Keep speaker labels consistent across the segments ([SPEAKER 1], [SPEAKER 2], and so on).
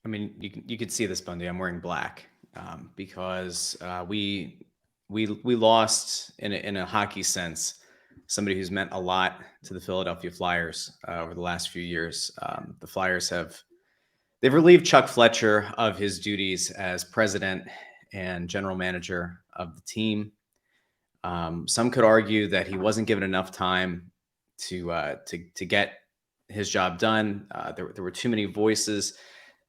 [SPEAKER 1] I mean, you could see this, Bundy. I'm wearing black because we lost in a hockey sense somebody who's meant a lot to the Philadelphia Flyers over the last few years. The Flyers they've relieved Chuck Fletcher of his duties as president and general manager of the team. Some could argue that he wasn't given enough time to get his job done. There were too many voices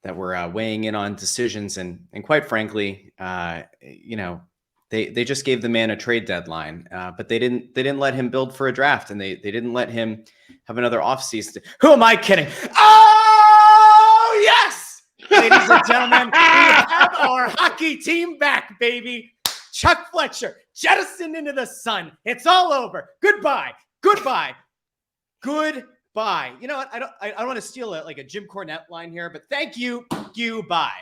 [SPEAKER 1] that were weighing in on decisions, and quite frankly, they just gave the man a trade deadline, but they didn't let him build for a draft, and they didn't let him have another offseason. Who am I kidding? Oh yes, ladies and gentlemen, we have our hockey team back, baby. Chuck Fletcher jettisoned into the sun. It's all over. Goodbye. Goodbye. Goodbye. You know what? I don't want to steal a Jim Cornette line here, but thank you. Bye.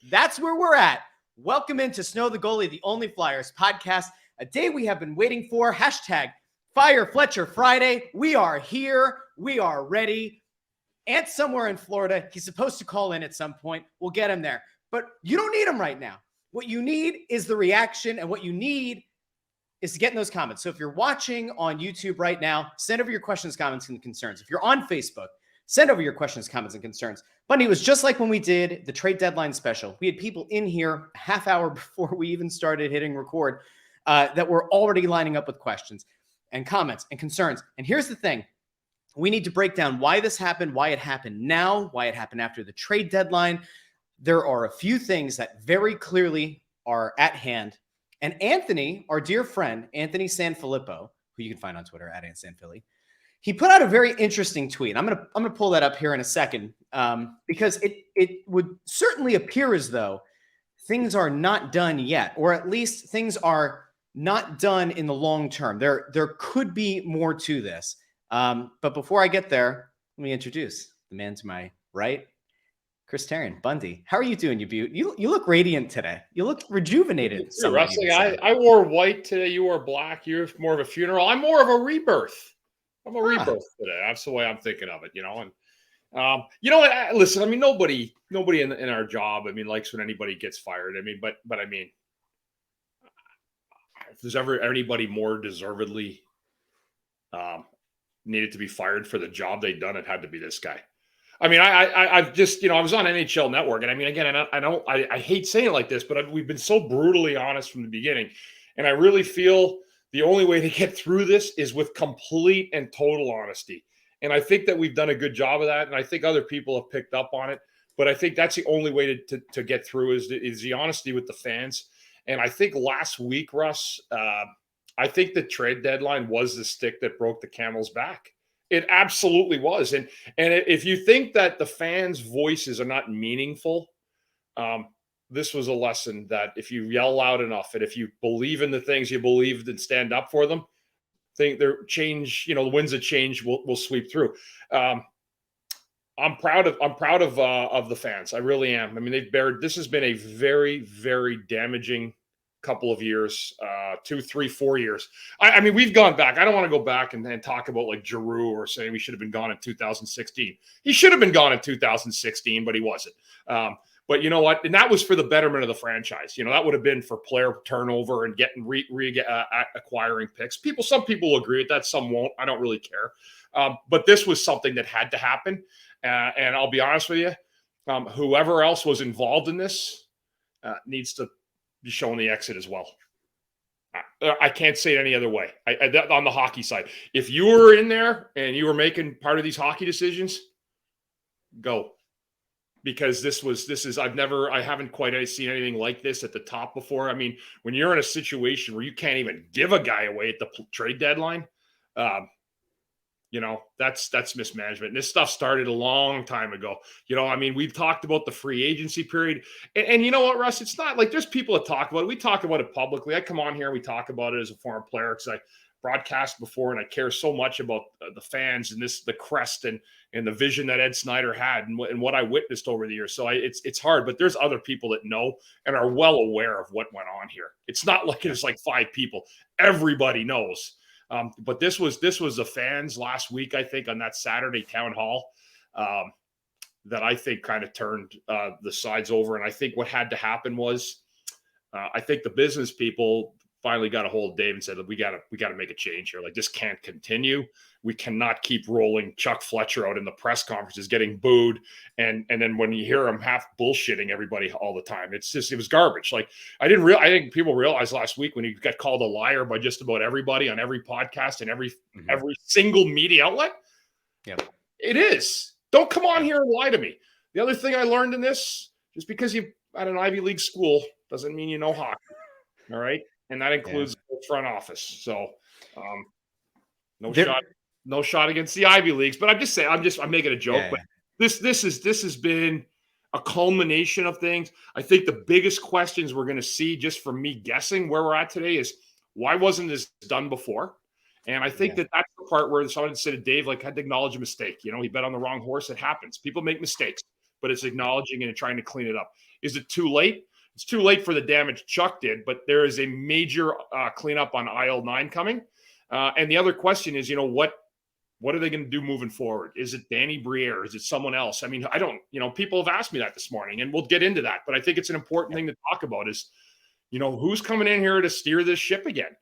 [SPEAKER 1] That's where we're at. Welcome into Snow the Goalie, the Only Flyers podcast, a day we have been waiting for. Hashtag Fire Fletcher Friday. We are here. We are ready. Ant's somewhere in Florida. He's supposed to call in at some point. We'll get him there. But you don't need him right now. What you need is the reaction, and what you need is to get in those comments. So if you're watching on YouTube right now, send over your questions, comments, and concerns. If you're on Facebook, send over your questions, comments, and concerns. Bundy, it was just like when we did the trade deadline special. We had people in here a half hour before we even started hitting record that were already lining up with questions and comments and concerns. And here's the thing. We need to break down why this happened, why it happened now, why it happened after the trade deadline. There are a few things that very clearly are at hand. And Anthony, our dear friend, Anthony Sanfilippo, who you can find on Twitter at AntSanPhilly, he put out a very interesting tweet. I'm gonna pull that up here in a second because it would certainly appear as though things are not done yet, or at least things are not done in the long term. There could be more to this. But before I get there, let me introduce the man to my right, Chris Tarian. Bundy, how are you doing, you beaut? You look radiant today. You look rejuvenated.
[SPEAKER 2] Wrestling. I wore white today. You wore black. You're more of a funeral. I'm more of a rebirth. I'm a rebirth today. That's the way I'm thinking of it, you know. And you know, listen. I mean, nobody in our job, I mean, likes when anybody gets fired. I mean, but I mean, if there's ever anybody more deservedly needed to be fired for the job they'd done, it had to be this guy. I mean, I've just, you know, I was on NHL Network, and I mean, again, I hate saying it like this, but we've been so brutally honest from the beginning, and I really feel the only way to get through this is with complete and total honesty. And I think that we've done a good job of that, and I think other people have picked up on it. But I think that's the only way to get through is the honesty with the fans. And I think last week, Russ, I think the trade deadline was the stick that broke the camel's back. It absolutely was. And if you think that the fans' voices are not meaningful, this was a lesson that if you yell loud enough and if you believe in the things you believed and stand up for them, think their change, you know, the winds of change will sweep through. I'm proud of the fans. I really am. I mean, this has been a very, very damaging couple of years, 2, 3, 4 years. I mean, we've gone back. I don't want to go back and talk about like Giroux or saying we should have been gone in 2016. He should have been gone in 2016, but he wasn't. But you know what? And that was for the betterment of the franchise. You know, that would have been for player turnover and getting acquiring picks. Some people will agree with that. Some won't. I don't really care. But this was something that had to happen. And I'll be honest with you, whoever else was involved in this needs to be showing the exit as well. I can't say it any other way. On the hockey side, if you were in there and you were making part of these hockey decisions, go. Because I haven't quite seen anything like this at the top before. I mean, when you're in a situation where you can't even give a guy away at the trade deadline, you know, that's mismanagement. And this stuff started a long time ago. You know, I mean, we've talked about the free agency period. And you know what, Russ? It's not like there's people that talk about it. We talk about it publicly. I come on here and we talk about it as a former player because I broadcast before and I care so much about the fans and the crest and the vision that Ed Snyder had and what I witnessed over the years. So it's hard, but there's other people that know and are well aware of what went on here. It's not like it's like 5 people. Everybody knows. But this was the fans last week, I think, on that Saturday town hall. that I think kind of turned the sides over. And I think what had to happen was, I think the business people finally got a hold of Dave and said, we got to make a change here. Like, this can't continue. We cannot keep rolling Chuck Fletcher out in the press conferences, getting booed. And then when you hear him half bullshitting everybody all the time, it was garbage. Like, I think people realized last week when he got called a liar by just about everybody on every podcast and every single media outlet.
[SPEAKER 1] Yep.
[SPEAKER 2] It is. Don't come on here and lie to me. The other thing I learned in this, just because you at an Ivy League school doesn't mean you know hockey. All right. And that includes the front office. So no shot against the Ivy Leagues. But I'm just saying, I'm making a joke. But this has been a culmination of things. I think the biggest questions we're going to see, just from me guessing where we're at today, is why wasn't this done before? And I think that's the part where someone said to Dave, like, had to acknowledge a mistake. You know, he bet on the wrong horse. It happens. People make mistakes, but it's acknowledging and trying to clean it up. Is it too late? It's too late for the damage Chuck did, but there is a major cleanup on aisle 9 coming. And the other question is, what are they going to do moving forward? Is it Danny Briere? Is it someone else? I mean, I don't, people have asked me that this morning, and we'll get into that. But I think it's an important thing to talk about is, who's coming in here to steer this ship again?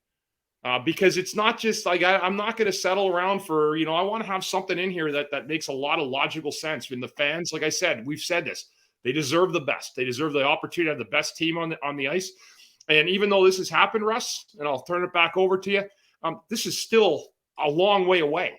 [SPEAKER 2] Because it's not just like, I'm not going to settle around for, I want to have something in here that makes a lot of logical sense. And the fans, like I said, we've said this, they deserve the best. They deserve the opportunity to have the best team on the ice. And even though this has happened, Russ, and I'll turn it back over to you, this is still a long way away,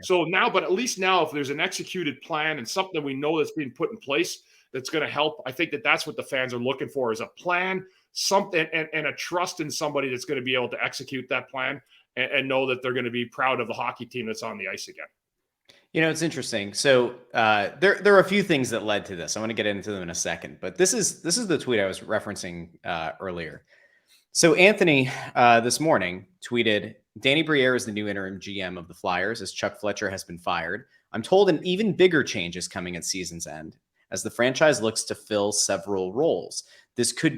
[SPEAKER 2] So now, but at least now, if there's an executed plan and something we know that's being put in place that's going to help, I think that's what the fans are looking for, is a plan, something, and a trust in somebody that's going to be able to execute that plan and know that they're going to be proud of the hockey team that's on the ice again.
[SPEAKER 1] It's interesting. So there are a few things that led to this. I want to get into them in a second, but this is the tweet I was referencing earlier. So Anthony this morning tweeted, Danny Briere is the new interim GM of the Flyers as Chuck Fletcher has been fired. I'm told an even bigger change is coming at season's end as the franchise looks to fill several roles. This could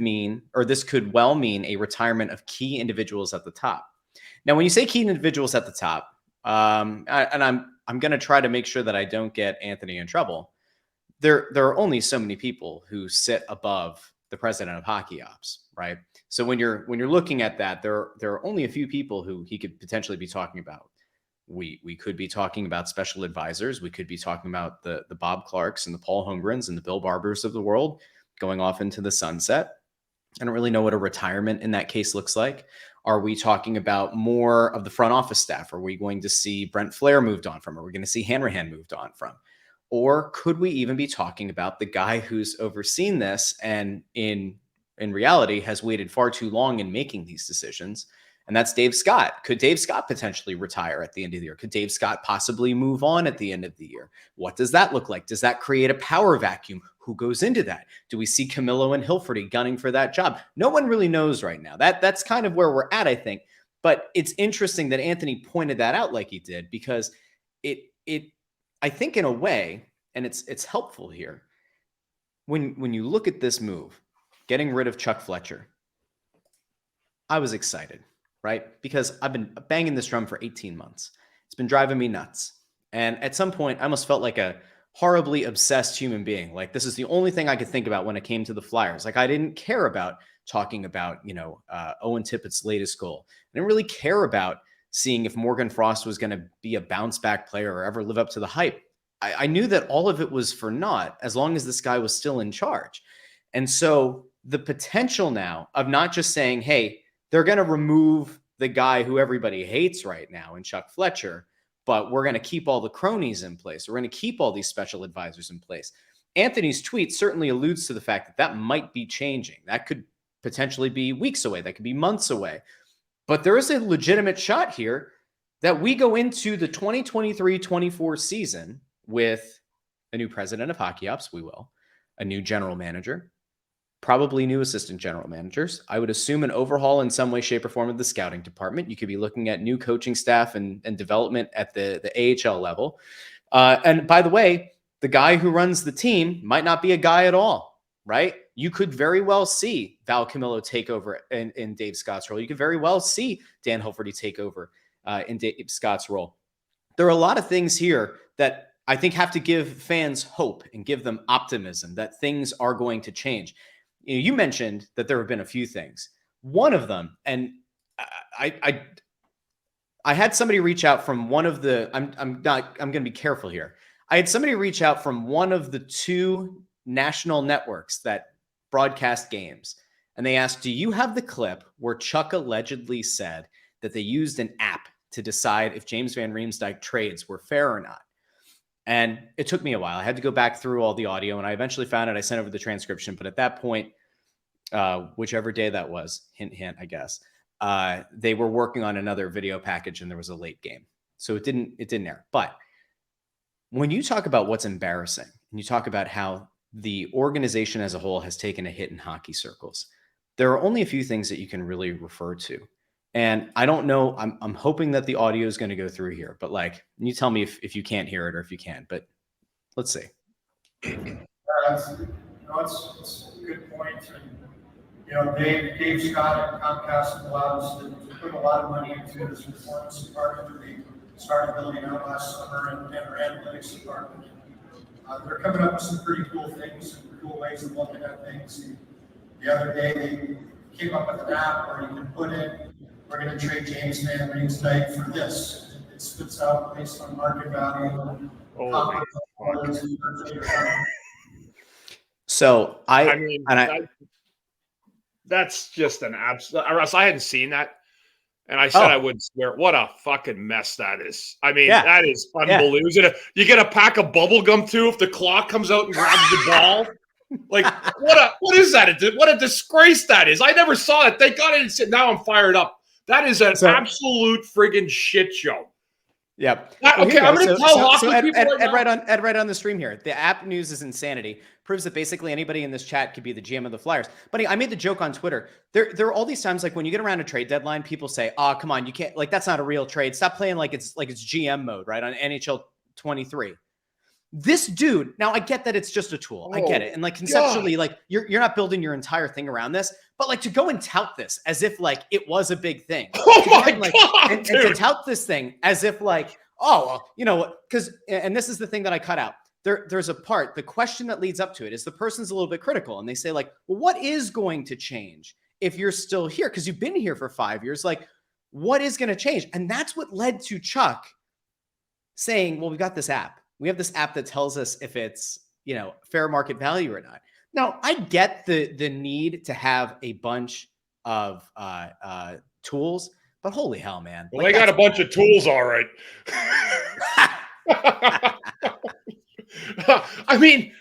[SPEAKER 1] well mean a retirement of key individuals at the top. Now, when you say key individuals at the top, and I'm going to try to make sure that I don't get Anthony in trouble. There are only so many people who sit above the president of hockey ops, right? So when you're looking at that, there are only a few people who he could potentially be talking about. We could be talking about special advisors. We could be talking about the Bob Clarks and the Paul Holmgrens and the Bill Barbers of the world going off into the sunset. I don't really know what a retirement in that case looks like. Are we talking about more of the front office staff? Are we going to see Brent Flair moved on from? Are we going to see Hanrahan moved on from? Or could we even be talking about the guy who's overseen this and in reality has waited far too long in making these decisions? And that's Dave Scott. Could Dave Scott potentially retire at the end of the year? Could Dave Scott possibly move on at the end of the year? What does that look like? Does that create a power vacuum? Who goes into that? Do we see Camillo and Hilferty gunning for that job? No one really knows right now. That's kind of where we're at, I think. But it's interesting that Anthony pointed that out like he did, because it I think in a way, and it's helpful here, when you look at this move, getting rid of Chuck Fletcher, I was excited, right? Because I've been banging this drum for 18 months. It's been driving me nuts. And at some point, I almost felt like a horribly obsessed human being. Like, this is the only thing I could think about when it came to the Flyers. Like, I didn't care about talking about, Owen Tippett's latest goal. I didn't really care about seeing if Morgan Frost was going to be a bounce back player or ever live up to the hype. I knew that all of it was for naught as long as this guy was still in charge. And so the potential now of not just saying, hey, they're going to remove the guy who everybody hates right now in Chuck Fletcher, but we're going to keep all the cronies in place. We're going to keep all these special advisors in place. Anthony's tweet certainly alludes to the fact that might be changing. That could potentially be weeks away. That could be months away. But there is a legitimate shot here that we go into the 2023-24 season with a new president of hockey ops. We will. A new general manager. Probably new assistant general managers. I would assume an overhaul in some way, shape, or form of the scouting department. You could be looking at new coaching staff and development at the AHL level. And by the way, the guy who runs the team might not be a guy at all, right? You could very well see Val Camillo take over in Dave Scott's role. You could very well see Dan Hilferty take over in Dave Scott's role. There are a lot of things here that I think have to give fans hope and give them optimism that things are going to change. You mentioned that there have been a few things. One of them, and I had somebody reach out from one of the. I'm going to be careful here. I had somebody reach out from one of the 2 national networks that broadcast games, and they asked, "Do you have the clip where Chuck allegedly said that they used an app to decide if James Van Riemsdyk trades were fair or not?" And it took me a while. I had to go back through all the audio, and I eventually found it. I sent over the transcription, but at that point, whichever day that was, hint, hint, I guess, they were working on another video package, and there was a late game, so it didn't air. But when you talk about what's embarrassing, and you talk about how the organization as a whole has taken a hit in hockey circles, there are only a few things that you can really refer to. And I don't know, I'm hoping that the audio is going to go through here, but like, you tell me if you can't hear it or if you can, but let's see.
[SPEAKER 3] It's a good point. And, Dave Scott at Comcast allowed us to put a lot of money into this performance department that we started building out last summer and our analytics department. They're coming up with some pretty cool things and cool ways of looking at things. The other day, they came up with an app where you can put in, we're going to trade James Van Riemsdyk for this. It spits out based on market value.
[SPEAKER 1] So
[SPEAKER 2] that's just an absolute. Russ, I hadn't seen that, and I said I would swear. What a fucking mess that is. I mean, that is unbelievable. You get a pack of bubble gum too if the clock comes out and grabs the ball. Like what is that? What a disgrace that is. I never saw it. They got it and said, now I'm fired up. That is an absolute friggin' shit show.
[SPEAKER 1] Yep.
[SPEAKER 2] Okay, I'm going to tell hockey people
[SPEAKER 1] Ed right on the stream here. The app news is insanity. Proves that basically anybody in this chat could be the GM of the Flyers. But I made the joke on Twitter. There are all these times like when you get around a trade deadline, people say, "Oh, come on, you can't like that's not a real trade. Stop playing like it's GM mode, right? On NHL 23." This dude, now I get that it's just a tool. I get it. And like conceptually, like you're not building your entire thing around this, but like to go and tout this as if like it was a big thing.
[SPEAKER 2] Oh my God,
[SPEAKER 1] and to tout this thing as if like, oh, well, you know, because, and this is the thing that I cut out. There's a part, the question that leads up to it is the person's a little bit critical and they say like, well, what is going to change if you're still here? Because you've been here for 5 years. Like, what is going to change? And that's what led to Chuck saying, well, we've got this app. We have this app that tells us if it's, you know, fair market value or not. Now, I get the need to have a bunch of tools, but holy hell, man.
[SPEAKER 2] Well, like, they got a bunch of tools, all right. I mean,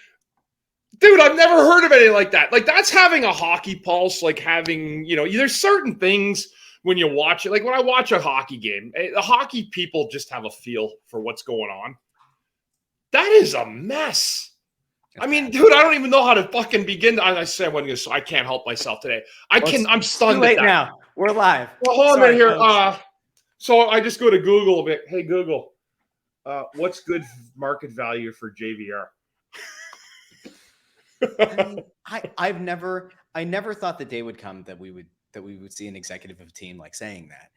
[SPEAKER 2] dude, I've never heard of anything like that. Like, that's having a hockey pulse, like having, you know, there's certain things when you watch it. Like when I watch a hockey game, the hockey people just have a feel for what's going on. That is a mess. I mean, dude, I don't even know how to fucking begin. I say I can't help myself today. I'm stunned.
[SPEAKER 1] Too late now. We're live.
[SPEAKER 2] Well, hold on a minute here. So I just go to Google a bit. Hey, Google, what's good market value for JVR?
[SPEAKER 1] I never thought the day would come that we would see an executive of a team like saying that.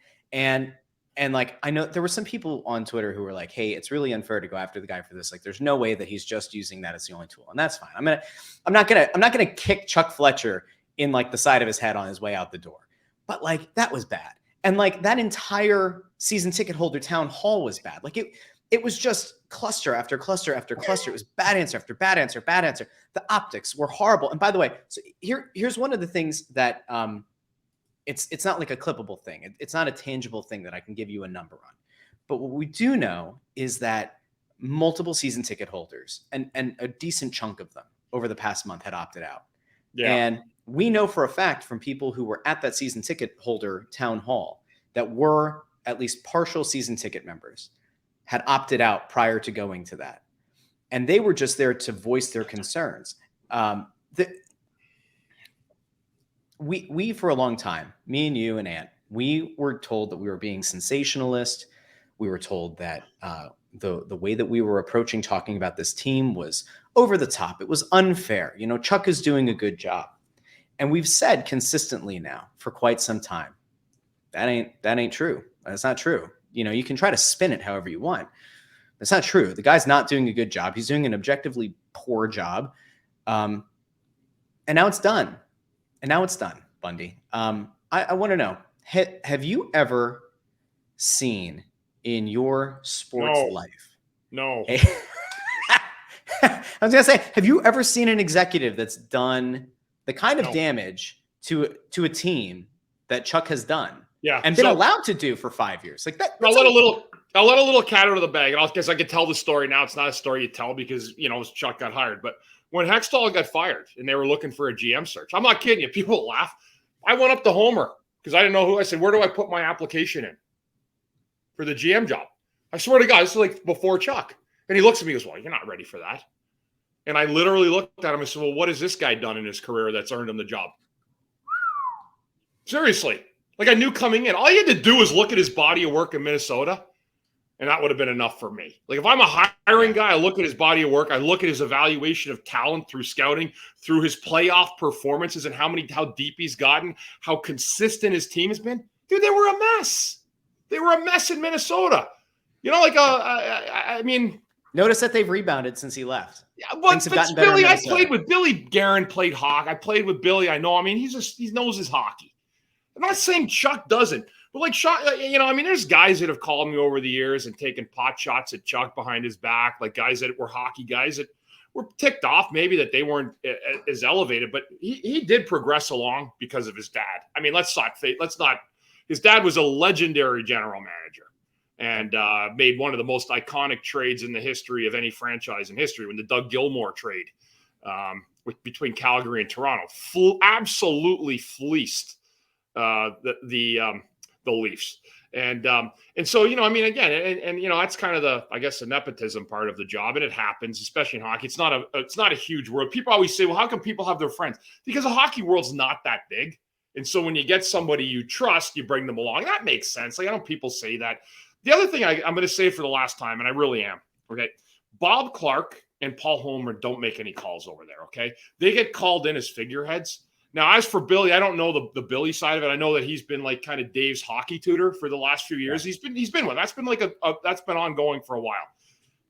[SPEAKER 1] And like, I know there were some people on Twitter who were like, hey, it's really unfair to go after the guy for this. Like, there's no way that he's just using that as the only tool. And that's fine. I'm not gonna kick Chuck Fletcher in like the side of his head on his way out the door. But like, that was bad. And like that entire season ticket holder town hall was bad. Like it was just cluster after cluster after cluster. It was bad answer after bad answer, bad answer. The optics were horrible. And by the way, so here's one of the things that, it's not like a clippable thing. It's not a tangible thing that I can give you a number on. But what we do know is that multiple season ticket holders and a decent chunk of them over the past month had opted out. Yeah. And we know for a fact from people who were at that season ticket holder town hall that were at least partial season ticket members had opted out prior to going to that. And they were just there to voice their concerns. We for a long time, me and you and Ant, we were told that we were being sensationalist. We were told that the way that we were approaching talking about this team was over the top. It was unfair. You know, Chuck is doing a good job. And we've said consistently now for quite some time, that ain't true. That's not true. You know, you can try to spin it however you want. That's not true. The guy's not doing a good job. He's doing an objectively poor job. And now it's done. Bundy. I want to know, have you ever seen in your sports life?
[SPEAKER 2] No.
[SPEAKER 1] I was going to say, have you ever seen an executive that's done the kind of damage to a team that Chuck has done?
[SPEAKER 2] Yeah.
[SPEAKER 1] And been allowed to do for 5 years? Like that.
[SPEAKER 2] I'll let a little cat out of the bag. And I guess I could tell the story now. It's not a story you tell because, Chuck got hired. But when Hextall got fired and they were looking for a GM search, I'm not kidding you. People laugh. I went up to Homer because I didn't know who. I said, where do I put my application in for the GM job? I swear to God, this is like before Chuck. And he looks at me and goes, well, you're not ready for that. And I literally looked at him and said, well, what has this guy done in his career that's earned him the job? Seriously. Like I knew coming in, all you had to do was look at his body of work in Minnesota, and that would have been enough for me. Like if I'm a hiring guy, I look at his body of work, I look at his evaluation of talent through scouting, through his playoff performances and how deep he's gotten, how consistent his team has been. Dude, they were a mess. They were a mess in Minnesota. I mean,
[SPEAKER 1] notice that they've rebounded since he left.
[SPEAKER 2] Yeah, but Billy, I played with Billy. Guerin played hockey. I played with Billy. I know. I mean, he knows his hockey. I'm not saying Chuck doesn't, but like Chuck, there's guys that have called me over the years and taken pot shots at Chuck behind his back, like guys that were hockey guys that were ticked off maybe that they weren't as elevated, but he did progress along because of his dad. I mean, let's not. His dad was a legendary general manager and made one of the most iconic trades in the history of any franchise in history when the Doug Gilmour trade between Calgary and Toronto absolutely fleeced the Leafs. And so, again, that's kind of the nepotism part of the job. And it happens, especially in hockey. It's not a huge world. People always say, well, how come people have their friends? Because the hockey world's not that big. And so when you get somebody you trust, you bring them along. That makes sense. Like, I know people say that. The other thing I'm going to say for the last time, and I really am, okay, Bob Clark and Paul Homer don't make any calls over there, okay? They get called in as figureheads. Now, as for Billy, I don't know the Billy side of it. I know that he's been like kind of Dave's hockey tutor for the last few years. Yeah. He's been with. That's been like that's been ongoing for a while.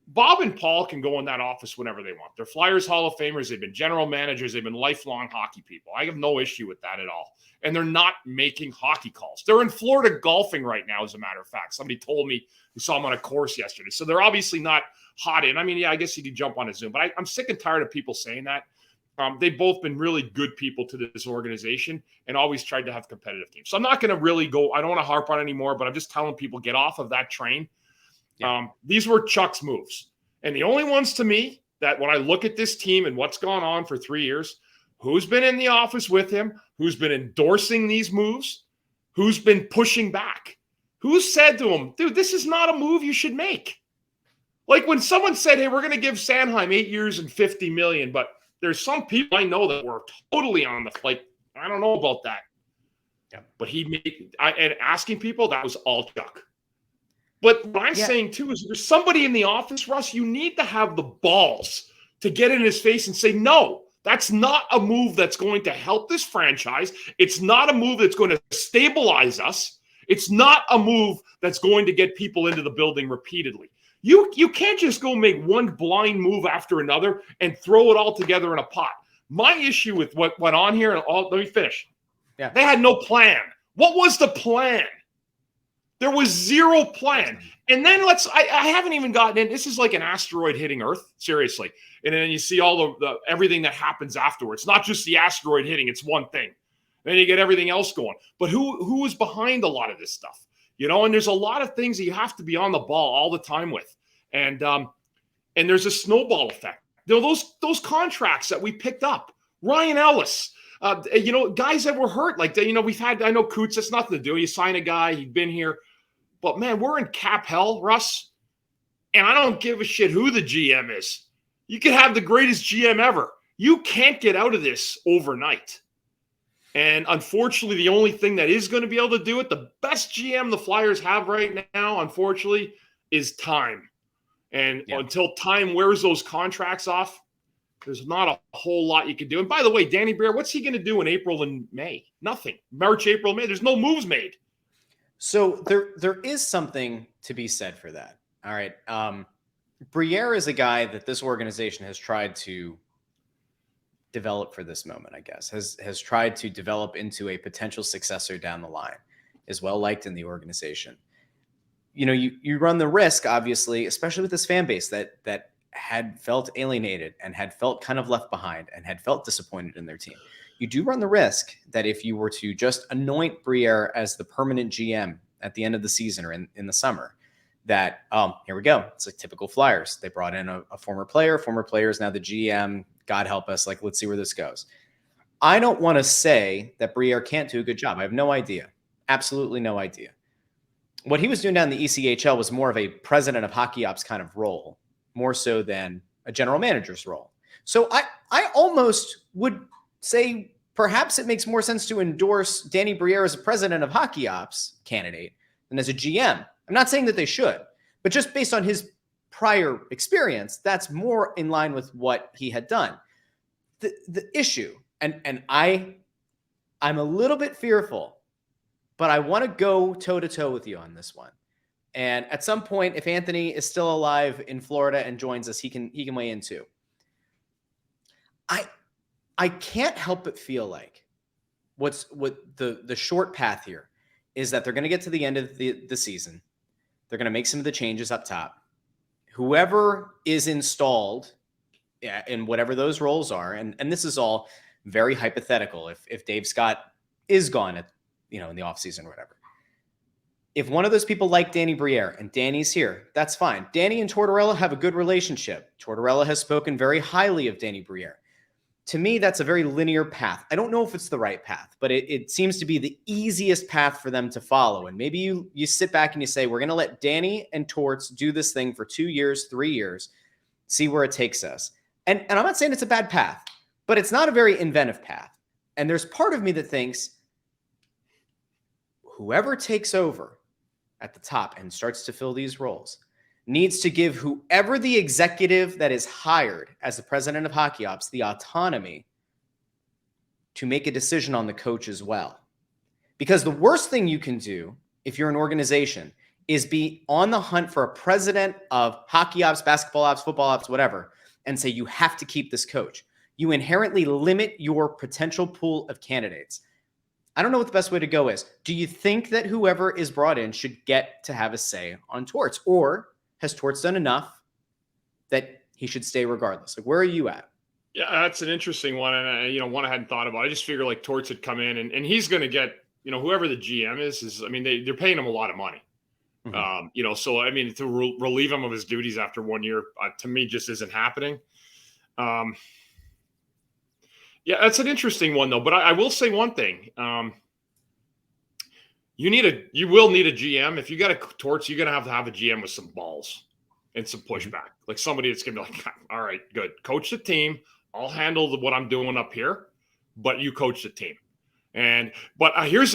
[SPEAKER 2] Bob and Paul can go in that office whenever they want. They're Flyers Hall of Famers. They've been general managers. They've been lifelong hockey people. I have no issue with that at all. And they're not making hockey calls. They're in Florida golfing right now, as a matter of fact. Somebody told me we saw them on a course yesterday. So they're obviously not hot in. I mean, yeah, I guess you could jump on a Zoom. But I'm sick and tired of people saying that. They've both been really good people to this organization and always tried to have competitive teams. So I'm not going to really go – I don't want to harp on it anymore, but I'm just telling people get off of that train. Yeah. These were Chuck's moves. And the only ones to me that when I look at this team and what's gone on for 3 years, who's been in the office with him, who's been endorsing these moves, who's been pushing back, who said to him, dude, this is not a move you should make. Like when someone said, hey, we're going to give Sanheim 8 years and $50 million, but there's some people I know that were totally on the flight. I don't know about that. Yeah. But and asking people, that was all Chuck. But what I'm saying, too, is there's somebody in the office, Russ, you need to have the balls to get in his face and say, no, that's not a move that's going to help this franchise. It's not a move that's going to stabilize us. It's not a move that's going to get people into the building repeatedly. You can't just go make one blind move after another and throw it all together in a pot. My issue with what went on here, let me finish. Yeah. They had no plan. What was the plan? There was zero plan. And then I haven't even gotten in. This is like an asteroid hitting Earth, seriously. And then you see all the everything that happens afterwards. Not just the asteroid hitting, it's one thing. Then you get everything else going. But who is behind a lot of this stuff? And there's a lot of things that you have to be on the ball all the time with. And there's a snowball effect. Those contracts that we picked up, Ryan Ellis, guys that were hurt, like, we've had, I know Coots, that's nothing to do. You sign a guy, he'd been here. But, man, we're in cap hell, Russ. And I don't give a shit who the GM is. You could have the greatest GM ever. You can't get out of this overnight. And unfortunately, the only thing that is going to be able to do it, the best GM the Flyers have right now, unfortunately, is time. And until time wears those contracts off, there's not a whole lot you can do. And by the way, Danny Briere, what's he going to do in April and May? Nothing. March, April, May. There's no moves made. So
[SPEAKER 1] there is something to be said for that. All right. Briere is a guy that this organization has tried to develop for this moment, I guess, has tried to develop into a potential successor down the line, is well liked in the organization. You know, you run the risk, obviously, especially with this fan base that had felt alienated and had felt kind of left behind and had felt disappointed in their team. You do run the risk that if you were to just anoint Briere as the permanent GM at the end of the season or in the summer, that, here we go. It's like typical Flyers. They brought in a former player is now the GM. God help us. Like, let's see where this goes. I don't want to say that Briere can't do a good job. I have no idea. Absolutely no idea. What he was doing down in the ECHL was more of a president of hockey ops kind of role, more so than a general manager's role. So I almost would say perhaps it makes more sense to endorse Danny Briere as a president of hockey ops candidate than as a GM. I'm not saying that they should, but just based on his prior experience, that's more in line with what he had done. The issue, and I'm a little bit fearful, but I want to go toe-to-toe with you on this one. And at some point, if Anthony is still alive in Florida and joins us, he can weigh in too. I can't help but feel like what the short path here is that they're going to get to the end of the season. They're going to make some of the changes up top. Whoever is installed in whatever those roles are, and this is all very hypothetical. If Dave Scott is gone in the offseason or whatever. If one of those people like Danny Briere and Danny's here, that's fine. Danny and Tortorella have a good relationship. Tortorella has spoken very highly of Danny Briere. To me, that's a very linear path. I don't know if it's the right path, but it seems to be the easiest path for them to follow. And maybe you sit back and you say, we're going to let Danny and Torts do this thing for 2 years, 3 years, see where it takes us. And I'm not saying it's a bad path, but it's not a very inventive path. And there's part of me that thinks whoever takes over at the top and starts to fill these roles needs to give whoever the executive that is hired as the president of hockey ops the autonomy to make a decision on the coach as well. Because the worst thing you can do if you're an organization is be on the hunt for a president of hockey ops, basketball ops, football ops, whatever, and say you have to keep this coach. You inherently limit your potential pool of candidates. I don't know what the best way to go is. Do you think that whoever is brought in should get to have a say on Torts? Or has Torts done enough that he should stay regardless? Like, where are you at?
[SPEAKER 2] Yeah, that's an interesting one. And, one I hadn't thought about. I just figured like Torts had come in and he's going to get, whoever the GM is, I mean, they're paying him a lot of money. Mm-hmm. So, I mean, to relieve him of his duties after 1 year, to me, just isn't happening. Yeah, that's an interesting one, though. But I will say one thing. You will need a GM. If you got a Torts, you're going to have a GM with some balls and some pushback. Like somebody that's going to be like, all right, good. Coach the team. I'll handle what I'm doing up here, but you coach the team. But here's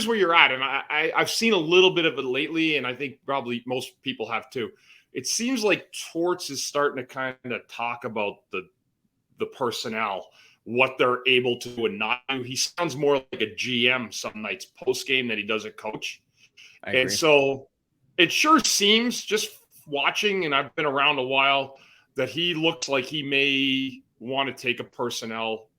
[SPEAKER 2] where you're at. And I've seen a little bit of it lately, and I think probably most people have too. It seems like Torts is starting to kind of talk about the personnel, what they're able to and not do. He sounds more like a GM some nights post game than he does a coach. And so it sure seems, just watching, and I've been around a while, that he looks like he may want to take a personnel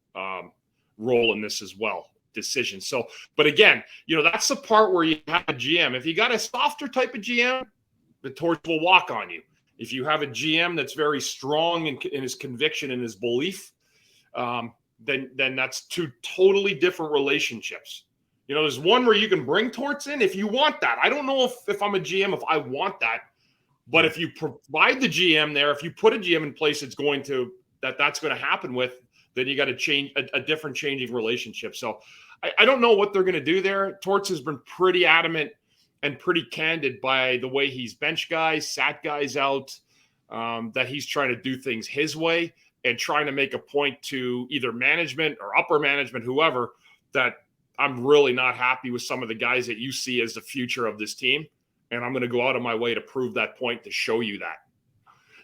[SPEAKER 2] role in this as well, decision. So, but again, that's the part where you have a GM. If you got a softer type of GM, the Torch will walk on you. If you have a GM that's very strong in his conviction and his belief, then that's two totally different relationships. There's one where you can bring Torts in if you want that. I don't know if I'm a GM, if I want that, but if you provide the GM there, if you put a GM in place, that's going to happen with, then you got to change a different changing relationship. So I don't know what they're going to do there. Torts has been pretty adamant and pretty candid by the way he's bench guys, sat guys out, that he's trying to do things his way and trying to make a point to either management or upper management, whoever, that I'm really not happy with some of the guys that you see as the future of this team. And I'm going to go out of my way to prove that point, to show you that.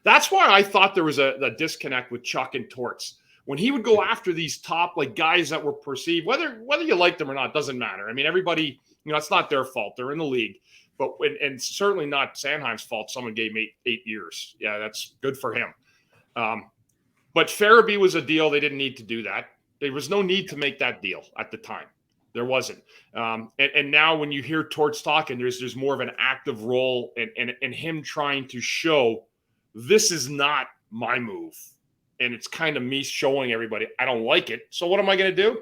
[SPEAKER 2] That's why I thought there was a disconnect with Chuck and Torts. When he would go after these top guys that were perceived, whether you liked them or not, doesn't matter. I mean, everybody, it's not their fault. They're in the league. But and certainly not Sanheim's fault. Someone gave him 8 years. Yeah, that's good for him. But Farabee was a deal. They didn't need to do that. There was no need to make that deal at the time. There wasn't. And now when you hear Torts talking, there's more of an active role and him trying to show this is not my move. And it's kind of me showing everybody I don't like it. So what am I going to do?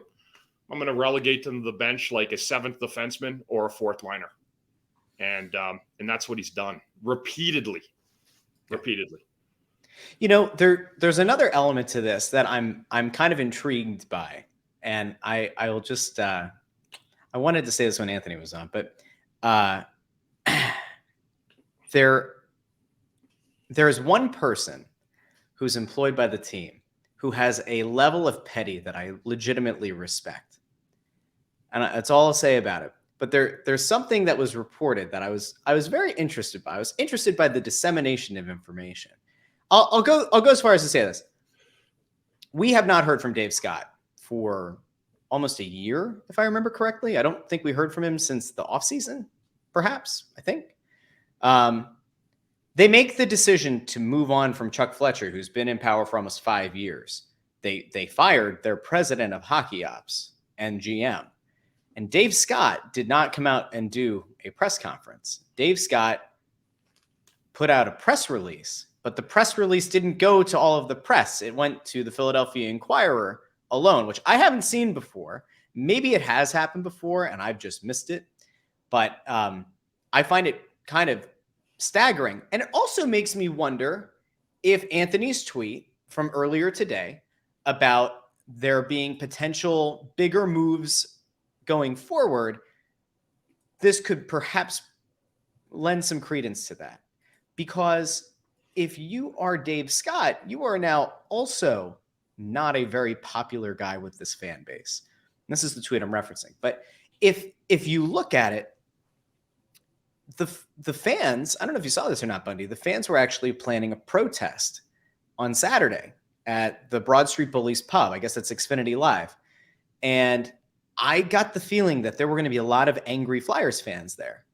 [SPEAKER 2] I'm going to relegate them to the bench like a 7th defenseman or a 4th liner. And that's what he's done repeatedly.
[SPEAKER 1] You know, there's another element to this that I'm kind of intrigued by, and I will just I wanted to say this when Anthony was on, but there's one person who's employed by the team who has a level of petty that I legitimately respect, and that's all I'll say about it. But there's something that was reported that I was very interested by. I was interested by the dissemination of information. I'll go as far as to say this. We have not heard from Dave Scott for almost a year, if I remember correctly. I don't think we heard from him since the offseason, perhaps, I think. They make the decision to move on from Chuck Fletcher, who's been in power for almost 5 years. They fired their president of hockey ops and GM. And Dave Scott did not come out and do a press conference. Dave Scott put out a press release, but the press release didn't go to all of the press. It went to the Philadelphia Inquirer alone, which I haven't seen before. Maybe it has happened before and I've just missed it. But I find it kind of staggering. And it also makes me wonder if Anthony's tweet from earlier today about there being potential bigger moves going forward, this could perhaps lend some credence to that. Because if you are Dave Scott, you are now also not a very popular guy with this fan base. And this is the tweet I'm referencing. But if you look at it, the fans, I don't know if you saw this or not, Bundy, the fans were actually planning a protest on Saturday at the Broad Street Bullies pub. I guess that's Xfinity Live. And I got the feeling that there were going to be a lot of angry Flyers fans there.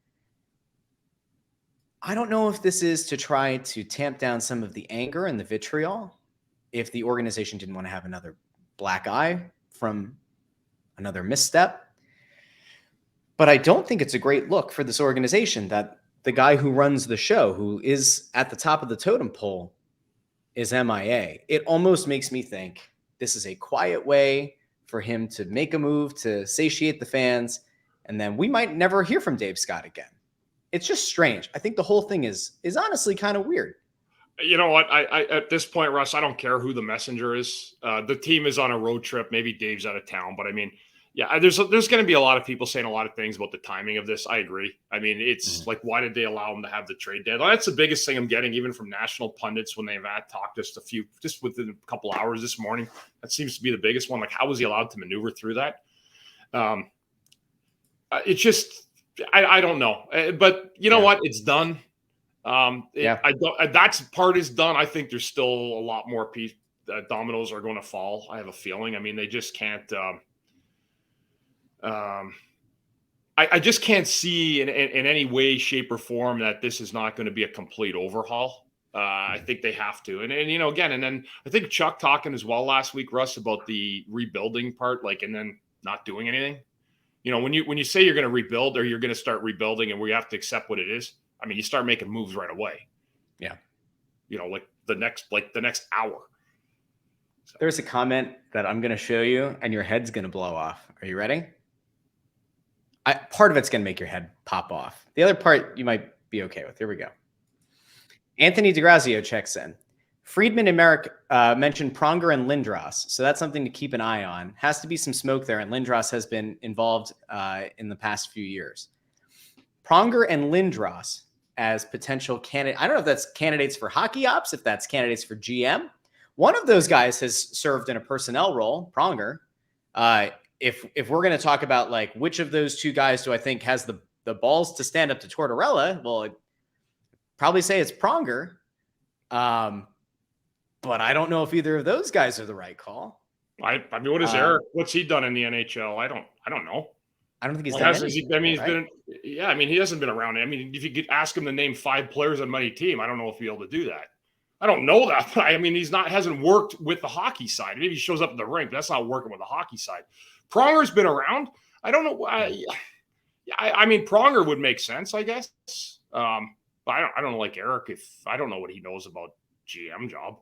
[SPEAKER 1] I don't know if this is to try to tamp down some of the anger and the vitriol, if the organization didn't want to have another black eye from another misstep. But I don't think it's a great look for this organization that the guy who runs the show, who is at the top of the totem pole, is MIA. It almost makes me think this is a quiet way for him to make a move to satiate the fans, and then we might never hear from Dave Scott again. It's just strange. I think the whole thing is honestly kind of weird.
[SPEAKER 2] You know what? I at this point, Russ, I don't care who the messenger is. The team is on a road trip. Maybe Dave's out of town, but I mean, yeah, there's going to be a lot of people saying a lot of things about the timing of this. I agree. I mean, it's like, why did they allow him to have the trade deadline? That's the biggest thing I'm getting, even from national pundits when they've talked just within a couple hours this morning. That seems to be the biggest one. Like, how was he allowed to maneuver through that? It's just, I don't know. But you know what? It's done. That part is done. I think there's still a lot more dominoes are going to fall. I have a feeling. I mean, they just can't. I just can't see in any way, shape, or form that this is not going to be a complete overhaul. I think they have to. And you know, again, and then I think Chuck talking as well last week, Russ, about the rebuilding part, like, and then not doing anything. You know, when you say you're going to rebuild or you're going to start rebuilding and we have to accept what it is, I mean, you start making moves right away. Yeah. You know, like the next hour. So.
[SPEAKER 1] There's a comment that I'm going to show you and your head's going to blow off. Are you ready? Part of it's going to make your head pop off. The other part you might be okay with. Here we go. Anthony DeGrazio checks in. Friedman and Merrick mentioned Pronger and Lindros, so that's something to keep an eye on. Has to be some smoke there, and Lindros has been involved in the past few years. Pronger and Lindros as potential candidate. I don't know if that's candidates for hockey ops, if that's candidates for GM. One of those guys has served in a personnel role, Pronger. If we're going to talk about like which of those two guys do I think has the balls to stand up to Tortorella, well, I'd probably say it's Pronger. But I don't know if either of those guys are the right call.
[SPEAKER 2] I mean, what is Eric? What's he done in the NHL? I don't know.
[SPEAKER 1] I don't think he's
[SPEAKER 2] Well,
[SPEAKER 1] done
[SPEAKER 2] has
[SPEAKER 1] anything.
[SPEAKER 2] he, I mean, he's
[SPEAKER 1] right?
[SPEAKER 2] been, yeah, I mean, he hasn't been around. I mean, if you could ask him to name 5 players on any team, I don't know if he'll be able to do that. I don't know that, but I mean, hasn't worked with the hockey side. Maybe he shows up in the rink, but that's not working with the hockey side. Pronger's been around. I don't know. I mean, Pronger would make sense, I guess. But I don't know, like Eric, I don't know what he knows about GM job.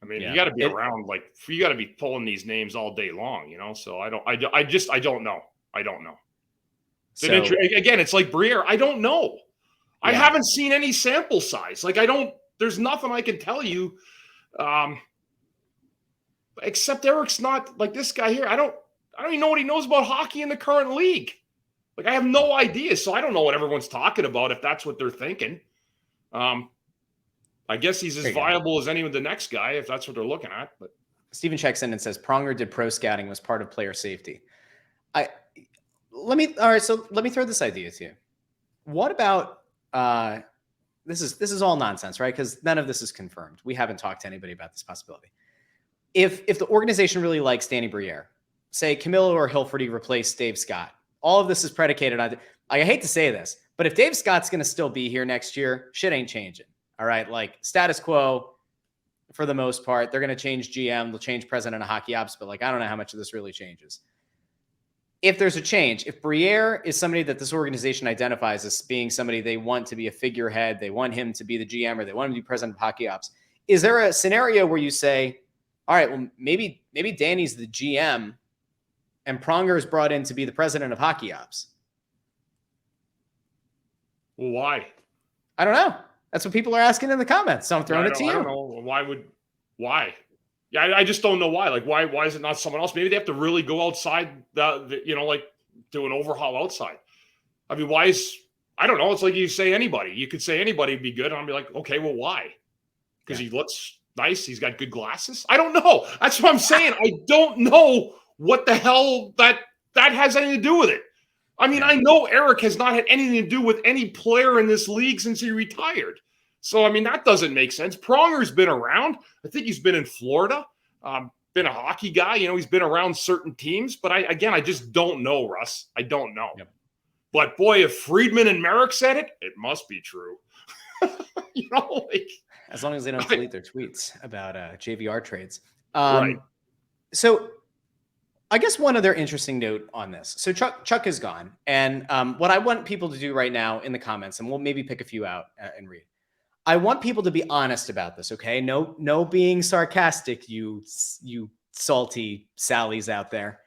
[SPEAKER 2] I mean, you got to be around, like, you got to be pulling these names all day long, So I don't know. I don't know. So, again, it's like Briere. I don't know. Yeah. I haven't seen any sample size. Like, there's nothing I can tell you. Except Eric's not like this guy here. I don't even know what he knows about hockey in the current league. Like, I have no idea. So I don't know what everyone's talking about if that's what they're thinking. I guess he's as viable as anyone, the next guy, if that's what they're looking at. But
[SPEAKER 1] Steven checks in and says Pronger did pro scouting, was part of player safety. Let me throw this idea to you. What about this is all nonsense, right? Because none of this is confirmed. We haven't talked to anybody about this possibility. If the organization really likes Danny Briere, say Camillo or Hilferty replace Dave Scott, all of this is predicated on, I hate to say this, but if Dave Scott's going to still be here next year, shit ain't changing. All right. Like, status quo for the most part. They're going to change GM. They'll change president of hockey ops, but like, I don't know how much of this really changes. If there's a change, if Briere is somebody that this organization identifies as being somebody they want to be a figurehead, they want him to be the GM, or they want him to be president of hockey ops, is there a scenario where you say, all right, well, maybe Danny's the GM and Pronger is brought in to be the president of hockey ops?
[SPEAKER 2] Well, why?
[SPEAKER 1] I don't know. That's what people are asking in the comments. So I'm throwing it to you.
[SPEAKER 2] I don't know. Why? Yeah, I just don't know why. Like, why is it not someone else? Maybe they have to really go outside like do an overhaul outside. I mean, I don't know. It's like you say anybody. You could say anybody would be good. And I'll be like, okay, well, why? Because he looks nice. He's got good glasses. I don't know. That's what I'm saying. I don't know what the hell that has anything to do with it. I mean, I know Eric has not had anything to do with any player in this league since he retired. So, I mean, that doesn't make sense. Pronger's been around. I think he's been in Florida, been a hockey guy. He's been around certain teams. But, I just don't know, Russ. I don't know. Yep. But, boy, if Friedman and Merrick said it, it must be true.
[SPEAKER 1] As long as they don't delete their tweets about JVR trades.
[SPEAKER 2] Right.
[SPEAKER 1] So, I guess one other interesting note on this. So Chuck is gone. And what I want people to do right now in the comments, and we'll maybe pick a few out and read. I want people to be honest about this, okay? No being sarcastic, you salty Sallies out there.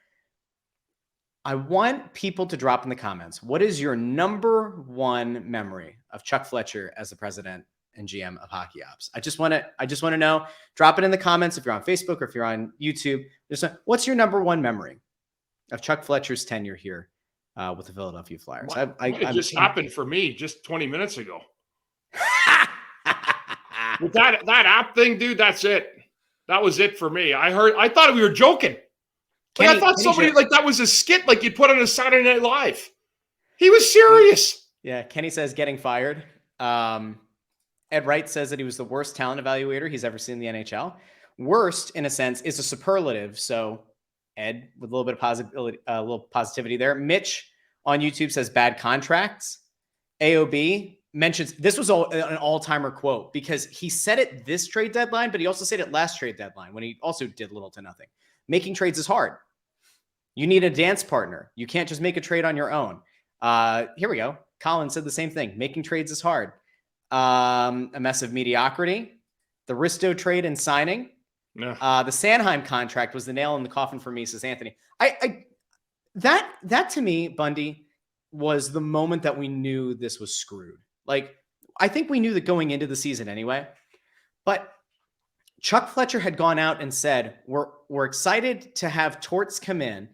[SPEAKER 1] I want people to drop in the comments, what is your number one memory of Chuck Fletcher as the president and GM of hockey ops? I just want to know. Drop it in the comments if you're on Facebook or if you're on YouTube. What's your number one memory of Chuck Fletcher's tenure here with the Philadelphia Flyers?
[SPEAKER 2] It just happened for me just 20 minutes ago. With that app thing, dude, that's it. That was it for me. I thought we were joking. I thought somebody like that was a skit like you'd put on a Saturday Night Live. He was serious.
[SPEAKER 1] Yeah, Kenny says getting fired. Ed Wright says that he was the worst talent evaluator he's ever seen in the NHL. Worst, in a sense, is a superlative. So Ed, with a little bit of positivity there. Mitch on YouTube says bad contracts. AOB mentions this was an all-timer quote because he said it this trade deadline, but he also said it last trade deadline when he also did little to nothing. Making trades is hard. You need a dance partner. You can't just make a trade on your own. Here we go. Colin said the same thing. Making trades is hard. A mess of mediocrity. The Risto trade and signing.
[SPEAKER 2] Yeah.
[SPEAKER 1] The Sanheim contract was the nail in the coffin for me, says Anthony. That to me, Bundy, was the moment that we knew this was screwed. Like, I think we knew that going into the season anyway, but Chuck Fletcher had gone out and said, we're excited to have Torts come in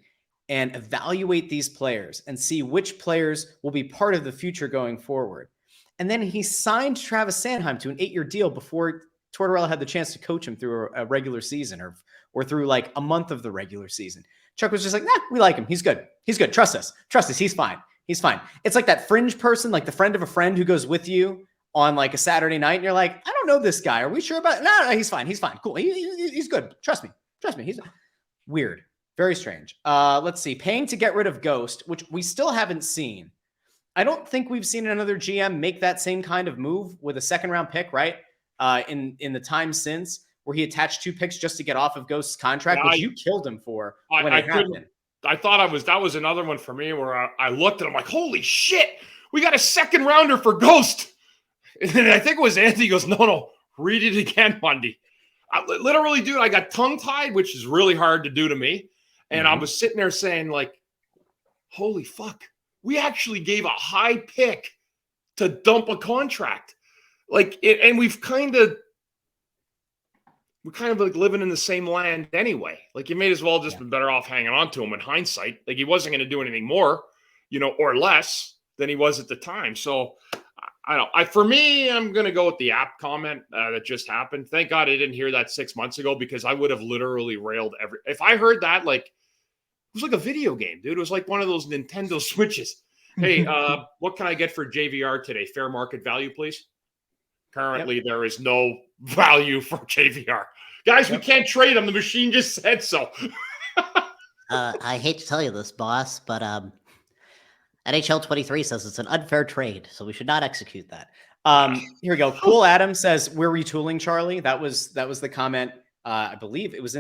[SPEAKER 1] and evaluate these players and see which players will be part of the future going forward. And then he signed Travis Sanheim to an 8-year deal before Tortorella had the chance to coach him through a regular season or through like a month of the regular season. Chuck was just like, nah, we like him. He's good. He's good. Trust us. He's fine. He's fine. It's like that fringe person, like the friend of a friend who goes with you on like a Saturday night. And you're like, I don't know this guy. Are we sure about it? No, he's fine. He's fine. Cool. He's good. Trust me. He's weird. Very strange. Let's see. Paying to get rid of Ghost, which we still haven't seen. I don't think we've seen another GM make that same kind of move with a second-round pick, right? In the time since, where he attached 2 picks just to get off of Ghost's contract, which you killed him for when it happened.
[SPEAKER 2] I thought that was another one for me where I looked and I'm like, holy shit, we got a second rounder for Ghost. And then I think it was Anthony goes, no, read it again, Bundy. Literally, dude, I got tongue-tied, which is really hard to do to me. And I was sitting there saying, like, holy fuck, we actually gave a high pick to dump a contract. Like, and we're kind of like living in the same land anyway. Like, you may as well just been better off hanging on to him in hindsight. Like, he wasn't going to do anything more, or less than he was at the time. So I don't. For me, I'm going to go with the app comment that just happened. Thank God I didn't hear that 6 months ago, because I would have literally railed if I heard that, like, it was like a video game, dude. It was like one of those Nintendo Switches. Hey, what can I get for JVR today? Fair market value, please. Currently, there is no value for JVR. Guys, we can't trade him. The machine just said so.
[SPEAKER 4] I hate to tell you this, boss, but NHL 23 says it's an unfair trade, so we should not execute that.
[SPEAKER 1] Here we go. Cool Adam says, we're retooling, Charlie. That was the comment. I believe it was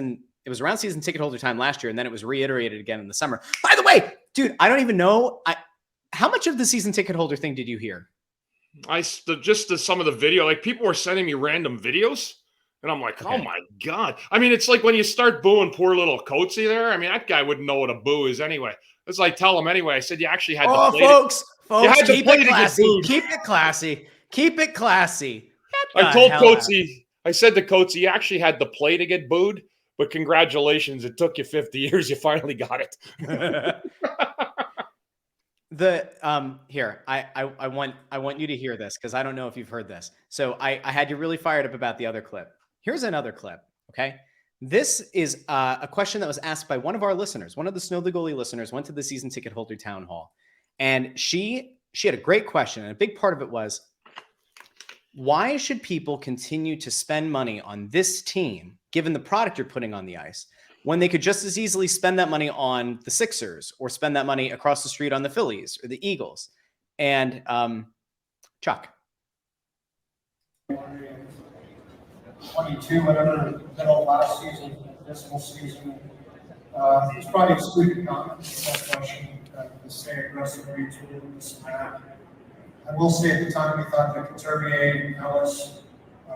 [SPEAKER 1] around season ticket holder time last year, and then it was reiterated again in the summer. By the way, dude, I don't even know. How much of the season ticket holder thing did you hear?
[SPEAKER 2] Just some of the video, like, people were sending me random videos, and I'm like, oh my God. I mean, it's like when you start booing poor little Coatsy there. I mean, that guy wouldn't know what a boo is anyway. It's like, tell him anyway. I said, you actually had to play.
[SPEAKER 1] Folks, keep it classy. Keep it classy. Keep it classy.
[SPEAKER 2] I told Coatsy, I said to Coatsy, you actually had to play to get booed, but congratulations, it took you 50 years. You finally got it.
[SPEAKER 1] Here, I want you to hear this, because I don't know if you've heard this. So I had you really fired up about the other clip. Here's another clip. Okay. This is a question that was asked by one of our listeners. One of the Snow the Goalie listeners went to the season ticket holder town hall, and she had a great question. And a big part of it was, why should people continue to spend money on this team, given the product you're putting on the ice, when they could just as easily spend that money on the Sixers, or spend that money across the street on the Phillies or the Eagles? And Chuck.
[SPEAKER 3] 22, whatever, middle last season, this whole season. It's probably a stupid comment, no question, to say aggressive retool this map. I will say at the time we thought that Couturier and Ellis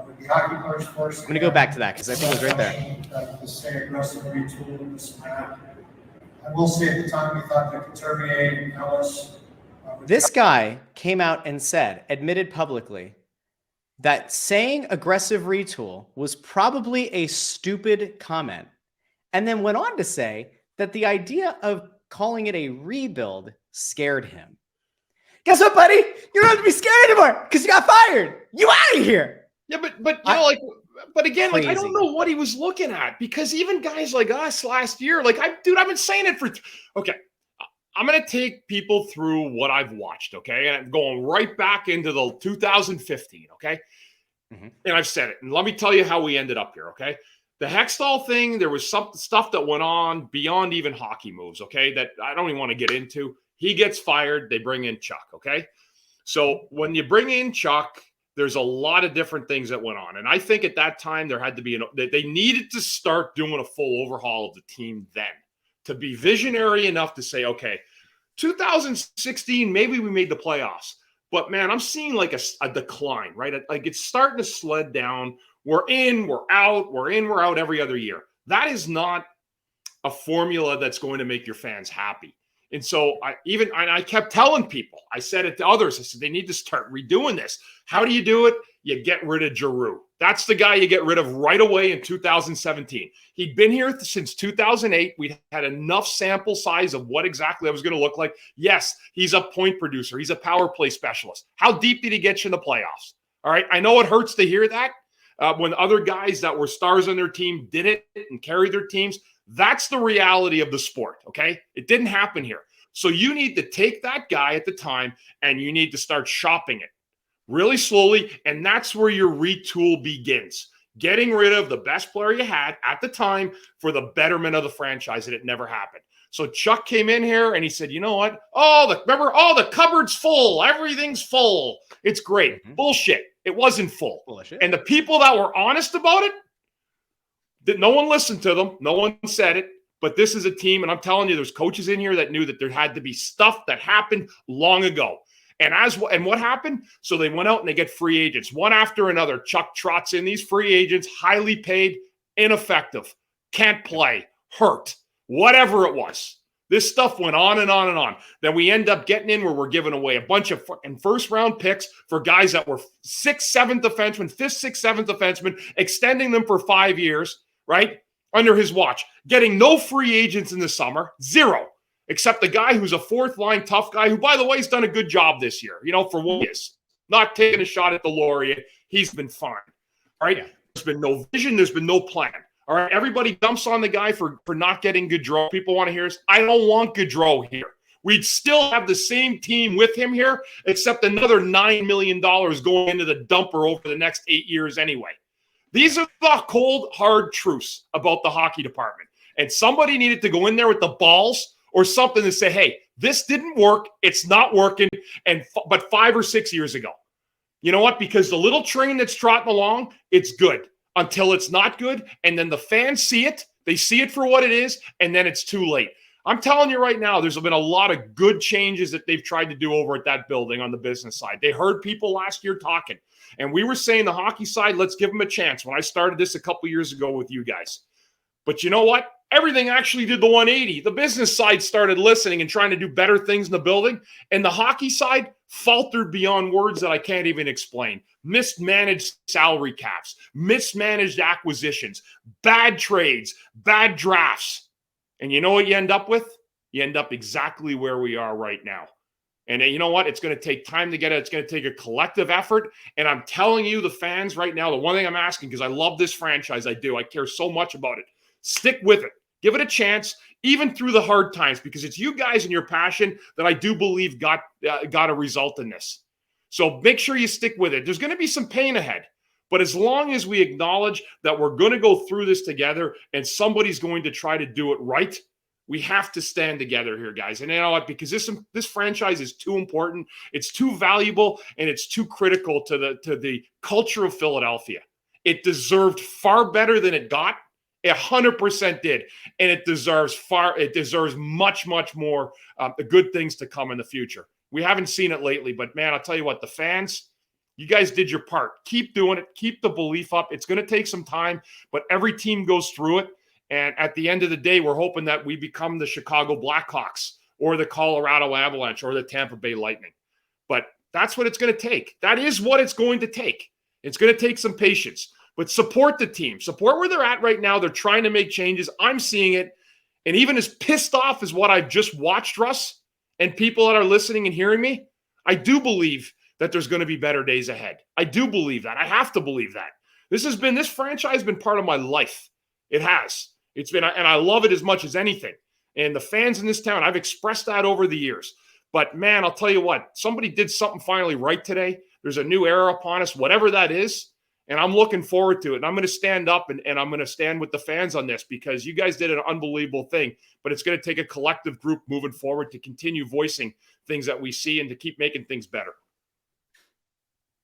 [SPEAKER 3] would be hockey players first.
[SPEAKER 1] I'm going to go back to that, because I think it was right there.
[SPEAKER 3] To say aggressive retool this map. I will say at the time we thought that Couturier and Ellis.
[SPEAKER 1] This guy came out and admitted publicly, that saying aggressive retool was probably a stupid comment, and then went on to say that the idea of calling it a rebuild scared him. Guess what, buddy? You don't have to be scared anymore, because you got fired. You out of here.
[SPEAKER 2] Yeah, but again, like, I don't know what he was looking at, because even guys like us last year, like, I've been saying it for. Okay, I'm going to take people through what I've watched, okay? And I'm going right back into the 2015, okay? And I've said it. And let me tell you how we ended up here, okay? The Hextall thing, there was some stuff that went on beyond even hockey moves, okay, that I don't even want to get into. He gets fired. They bring in Chuck, okay? So when you bring in Chuck, there's a lot of different things that went on. And I think at that time there had to be they needed to start doing a full overhaul of the team then, to be visionary enough to say, okay, 2016, maybe we made the playoffs. But, man, I'm seeing like a decline, right? Like, it's starting to sled down. We're in, we're out, we're in, we're out every other year. That is not a formula that's going to make your fans happy. And so I kept telling people, I said it to others, I said, they need to start redoing this. How do you do it? You get rid of Giroux. That's the guy you get rid of right away in 2017. He'd been here since 2008. We'd had enough sample size of what exactly that was going to look like. Yes, he's a point producer. He's a power play specialist. How deep did he get you in the playoffs? All right, I know it hurts to hear that. When other guys that were stars on their team did it and carried their teams, that's the reality of the sport, okay? It didn't happen here. So you need to take that guy at the time and you need to start shopping it really slowly, and that's where your retool begins. getting rid of the best player you had at the time for the betterment of the franchise, and it never happened. So Chuck came in here and he said, you know what? The cupboard's full. Everything's full. It's great.
[SPEAKER 1] Mhm.
[SPEAKER 2] Bullshit. It wasn't full.
[SPEAKER 1] Bullshit.
[SPEAKER 2] And the people that were honest about it, that no one listened to them. No one said it. But this is a team, and I'm telling you, there's coaches in here that knew that there had to be stuff that happened long ago. And what happened? So they went out and they get free agents, one after another. Chuck trots in these free agents, highly paid, ineffective, can't play, hurt, whatever it was. This stuff went on and on and on. Then we end up getting in where we're giving away a bunch of fucking first-round picks for guys that were 6th, 7th defensemen, 5th, 6th, 7th defensemen, extending them for 5 years, right, under his watch. Getting no free agents in the summer, zero. Except the guy who's a fourth-line tough guy who, by the way, has done a good job this year, for what he is. Not taking a shot at the laureate. He's been fine. All right? Yeah. There's been no vision. There's been no plan. All right? Everybody dumps on the guy for not getting Gaudreau. People want to hear us. I don't want Gaudreau here. We'd still have the same team with him here, except another $9 million going into the dumper over the next 8 years anyway. These are the cold, hard truths about the hockey department. And somebody needed to go in there with the balls or something to say, hey, this didn't work. It's not working. But 5 or 6 years ago. You know what? Because the little train that's trotting along, it's good until it's not good. And then the fans see it. They see it for what it is. And then it's too late. I'm telling you right now, there's been a lot of good changes that they've tried to do over at that building on the business side. They heard people last year talking. And we were saying the hockey side, let's give them a chance when I started this a couple years ago with you guys. But you know what? Everything actually did the 180. The business side started listening and trying to do better things in the building. And the hockey side faltered beyond words that I can't even explain. Mismanaged salary caps, mismanaged acquisitions, bad trades, bad drafts. And you know what you end up with? You end up exactly where we are right now. And you know what? It's going to take time to get it. It's going to take a collective effort. And I'm telling you, the fans right now, the one thing I'm asking, because I love this franchise, I do. I care so much about it. Stick with it. Give it a chance, even through the hard times, because it's you guys and your passion that I do believe got a result in this. So make sure you stick with it. There's going to be some pain ahead. But as long as we acknowledge that we're going to go through this together and somebody's going to try to do it right, we have to stand together here, guys. And you know what? Because this franchise is too important, it's too valuable, and it's too critical to the culture of Philadelphia. It deserved far better than it got. 100% did, and it deserves much, much more good things to come in the future. We haven't seen it lately, but man, I'll tell you what, the fans, you guys did your part. Keep doing it. Keep the belief up. It's going to take some time, but every team goes through it. And at the end of the day, we're hoping that we become the Chicago Blackhawks or the Colorado Avalanche or the Tampa Bay Lightning. But that's what it's going to take. That is what it's going to take. It's going to take some patience. But support the team. Support where they're at right now. They're trying to make changes. I'm seeing it. And even as pissed off as what I've just watched, Russ, and people that are listening and hearing me, I do believe that there's going to be better days ahead. I do believe that. I have to believe that. This franchise has been part of my life. It has. It's been, and I love it as much as anything. And the fans in this town, I've expressed that over the years. But man, I'll tell you what, somebody did something finally right today. There's a new era upon us, whatever that is. And I'm looking forward to it. And I'm going to stand up and I'm going to stand with the fans on this because you guys did an unbelievable thing. But it's going to take a collective group moving forward to continue voicing things that we see and to keep making things better.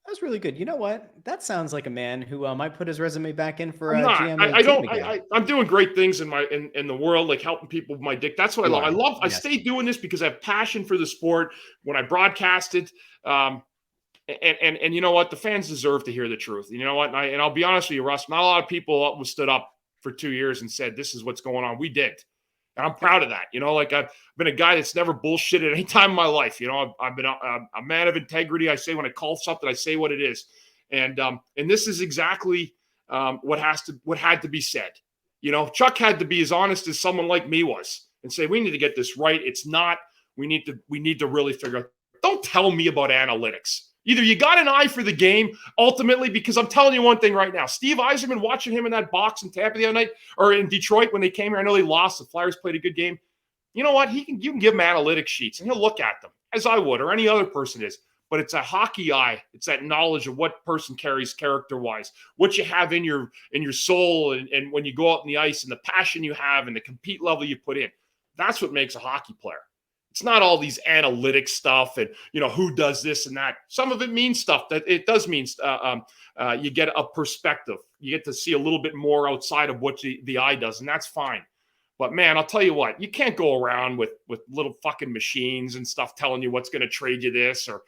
[SPEAKER 1] That was really good. You know what? That sounds like a man who might put his resume back in for
[SPEAKER 2] GM. I'm doing great things in the world, like helping people with my dick. That's what I love. I stay doing this because I have passion for the sport. When I broadcasted, and you know what? The fans deserve to hear the truth. You know what? And I'll be honest with you, Russ, not a lot of people stood up for 2 years and said, this is what's going on. We did. And I'm proud of that. You know, like I've been a guy that's never bullshitted any time in my life. You know, I've been a man of integrity. I say when I call something, I say what it is. And this is exactly what had to be said. You know, Chuck had to be as honest as someone like me was and say, we need to get this right. It's not, we need to really figure out. Don't tell me about analytics. Either you got an eye for the game ultimately, because I'm telling you one thing right now, Steve Yzerman, watching him in that box in Tampa the other night, or in Detroit when they came here, I know they lost, the Flyers played a good game. You know what? You can give him analytics sheets and he'll look at them as I would, or any other person is. but it's a hockey eye. It's that knowledge of what person carries character-wise, what you have in your soul, and when you go out on the ice, and the passion you have and the compete level you put in. That's what makes a hockey player. It's not all these analytic stuff and, who does this and that. Some of it means stuff that it does mean. You get a perspective. You get to see a little bit more outside of what the eye does, and that's fine. But man, I'll tell you what, you can't go around with little fucking machines and stuff telling you what's going to trade you this or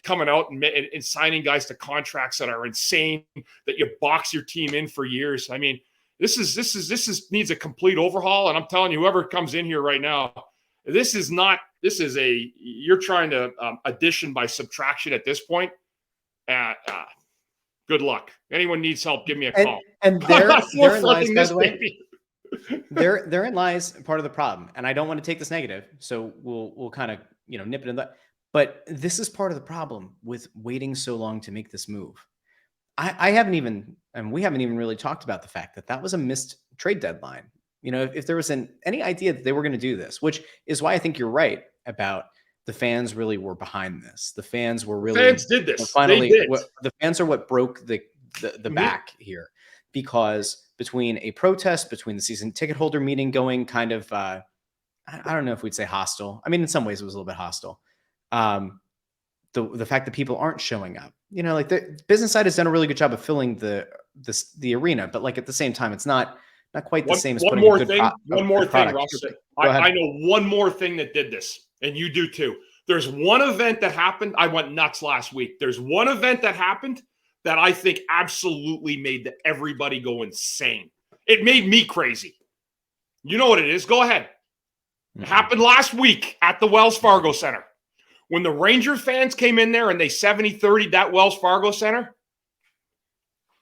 [SPEAKER 2] coming out and signing guys to contracts that are insane, that you box your team in for years. I mean, this needs a complete overhaul. And I'm telling you, whoever comes in here right now, you're trying to addition by subtraction at this point. Good luck. Anyone needs help, give me a call.
[SPEAKER 1] And therein lies, by the way, therein lies part of the problem. And I don't want to take this negative, so we'll kind of nip it in that. But this is part of the problem with waiting so long to make this move. We haven't even really talked about the fact that was a missed trade deadline. If there was any idea that they were going to do this, which is why I think you're right about the fans really were behind this. The fans were really
[SPEAKER 2] did this.
[SPEAKER 1] Finally, the fans are what broke the back here, because between a protest, between the season ticket holder meeting going kind of, I don't know if we'd say hostile. I mean, in some ways it was a little bit hostile. The fact that people aren't showing up, like the business side has done a really good job of filling the arena, but like at the same time, it's not quite the same as putting a good
[SPEAKER 2] one more thing, Russ. I know one more thing that did this, and you do too. There's one event that happened. I went nuts last week. There's one event that happened that I think absolutely made everybody go insane. It made me crazy. You know what it is? Go ahead. It happened last week at the Wells Fargo Center. When the Ranger fans came in there and they 70-30'd that Wells Fargo Center.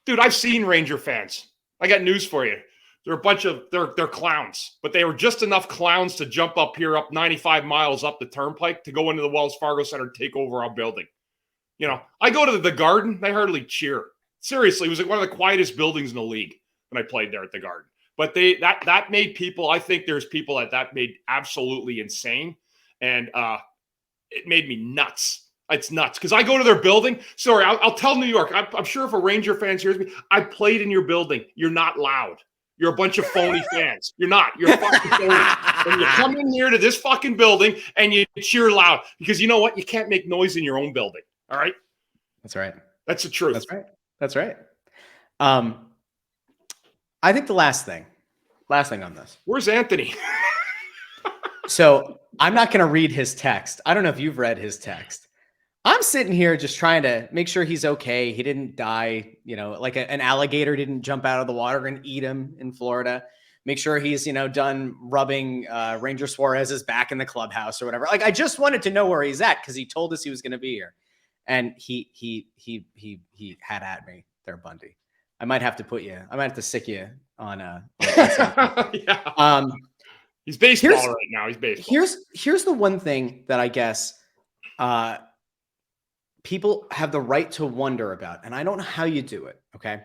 [SPEAKER 2] Dude, I've seen Ranger fans. I got news for you. They're a bunch of, they're clowns, but they were just enough clowns to jump up here, up 95 miles up the turnpike to go into the Wells Fargo Center and take over our building. I go to the Garden, they hardly cheer. Seriously, it was like one of the quietest buildings in the league when I played there at the Garden. But that made people, I think there's people that made absolutely insane. And it made me nuts. It's nuts because I go to their building. Sorry, I'll tell New York. I'm sure if a Ranger fan hears me, I played in your building. You're not loud. You're a bunch of phony fans. You're not. You're fucking phony. And you come in here to this fucking building and you cheer loud because you know what? You can't make noise in your own building. All right?
[SPEAKER 1] That's right.
[SPEAKER 2] That's the truth.
[SPEAKER 1] That's right. I think the last thing on this.
[SPEAKER 2] Where's Anthony?
[SPEAKER 1] So I'm not going to read his text. I don't know if you've read his text. I'm sitting here just trying to make sure he's okay. He didn't die, like an alligator didn't jump out of the water and eat him in Florida. Make sure he's, done rubbing Ranger Suarez's back in the clubhouse or whatever. Like, I just wanted to know where he's at because he told us he was going to be here. And he had at me there, Bundy. I might have to sick you on
[SPEAKER 2] yeah. He's baseball right now. He's baseball.
[SPEAKER 1] Here's the one thing that I guess people have the right to wonder about, and I don't know how you do it. Okay.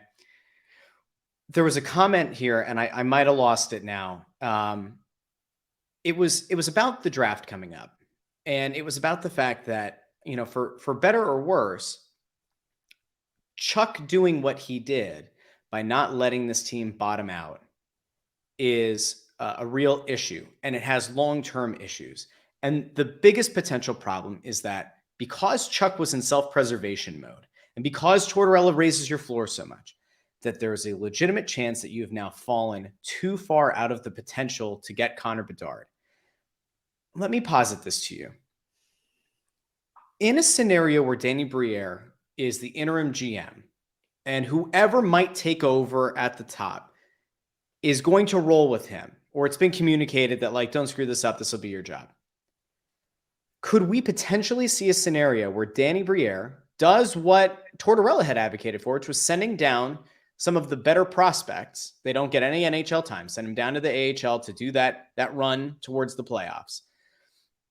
[SPEAKER 1] There was a comment here, and I might have lost it now. It was about the draft coming up, and it was about the fact that, for better or worse, Chuck doing what he did by not letting this team bottom out is a real issue, and it has long-term issues. And the biggest potential problem is that because Chuck was in self-preservation mode, and because Tortorella raises your floor so much, that there is a legitimate chance that you have now fallen too far out of the potential to get Connor Bedard. Let me posit this to you. In a scenario where Danny Briere is the interim GM, and whoever might take over at the top is going to roll with him, or it's been communicated that, like, don't screw this up, this will be your job. Could we potentially see a scenario where Danny Briere does what Tortorella had advocated for, which was sending down some of the better prospects? They don't get any NHL time. Send them down to the AHL to do that run towards the playoffs.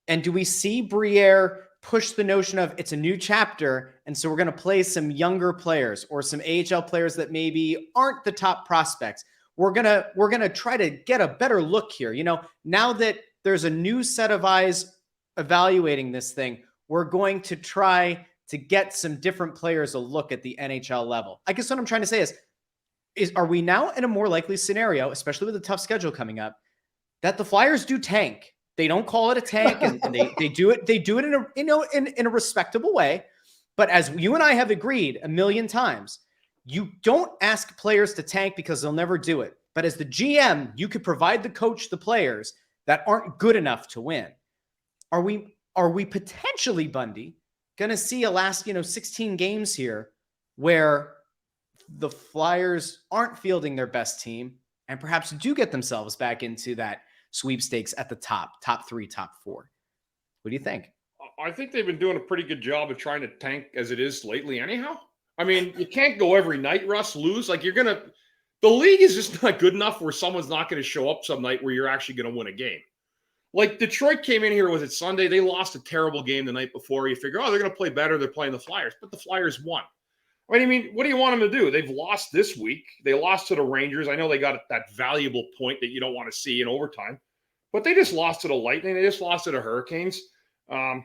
[SPEAKER 1] And do we see Briere push the notion of it's a new chapter, and so we're going to play some younger players or some AHL players that maybe aren't the top prospects? We're gonna try to get a better look here. Now that there's a new set of eyes evaluating this thing, we're going to try to get some different players a look at the NHL level. I guess what I'm trying to say is are we now in a more likely scenario, especially with a tough schedule coming up, that the Flyers do tank? They don't call it a tank, and they do it in a respectable way. But as you and I have agreed a million times, you don't ask players to tank because they'll never do it. But as the GM, you could provide the coach the players that aren't good enough to win. Are we potentially, Bundy, going to see a last 16 games here where the Flyers aren't fielding their best team and perhaps do get themselves back into that sweepstakes at the top 3, top 4? What do you think?
[SPEAKER 2] I think they've been doing a pretty good job of trying to tank as it is lately anyhow. I mean, you can't go every night, Russ, lose. Like the league is just not good enough where someone's not going to show up some night where you're actually going to win a game. Like Detroit came in here, was it Sunday? They lost a terrible game the night before. You figure, they're going to play better. They're playing the Flyers, but the Flyers won. I mean, what do you want them to do? They've lost this week. They lost to the Rangers. I know they got that valuable point that you don't want to see in overtime, but they just lost to the Lightning. They just lost to the Hurricanes. And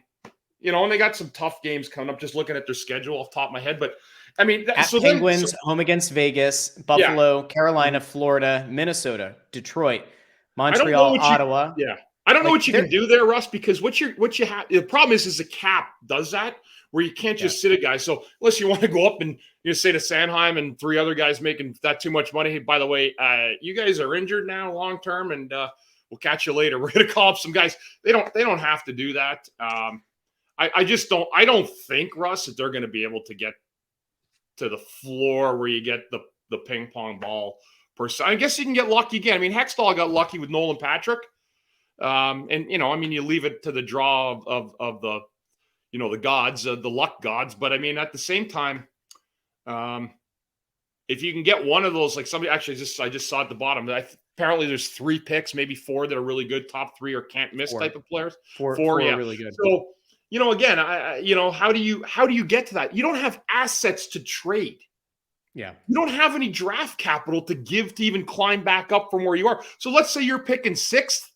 [SPEAKER 2] they got some tough games coming up, just looking at their schedule off the top of my head. But, I mean,
[SPEAKER 1] Penguins, home against Vegas, Buffalo, Carolina, Florida, Minnesota, Detroit, Montreal, Ottawa.
[SPEAKER 2] I don't know what you can do there, Russ, because what you have, the problem is the cap does that, where you can't just sit a guy. So unless you want to go up and say to Sanheim and 3 other guys making that too much money, hey, by the way, you guys are injured now long term, and we'll catch you later. We're going to call up some guys. They don't have to do that. I just don't. I don't think, Russ, that they're going to be able to get to the floor where you get the ping pong ball per se. I guess you can get lucky again. I mean, Hextall got lucky with Nolan Patrick. You leave it to the draw of the, the gods, the luck gods. But I mean, at the same time, if you can get one of those, like somebody actually I just saw at the bottom that apparently there's 3 picks, maybe 4 that are really good, top 3 or can't miss
[SPEAKER 1] 4.
[SPEAKER 2] type of players.
[SPEAKER 1] 4
[SPEAKER 2] yeah,
[SPEAKER 1] really good.
[SPEAKER 2] So, again, how do you get to that? You don't have assets to trade.
[SPEAKER 1] Yeah.
[SPEAKER 2] You don't have any draft capital to give to even climb back up from where you are. So let's say you're picking 6th.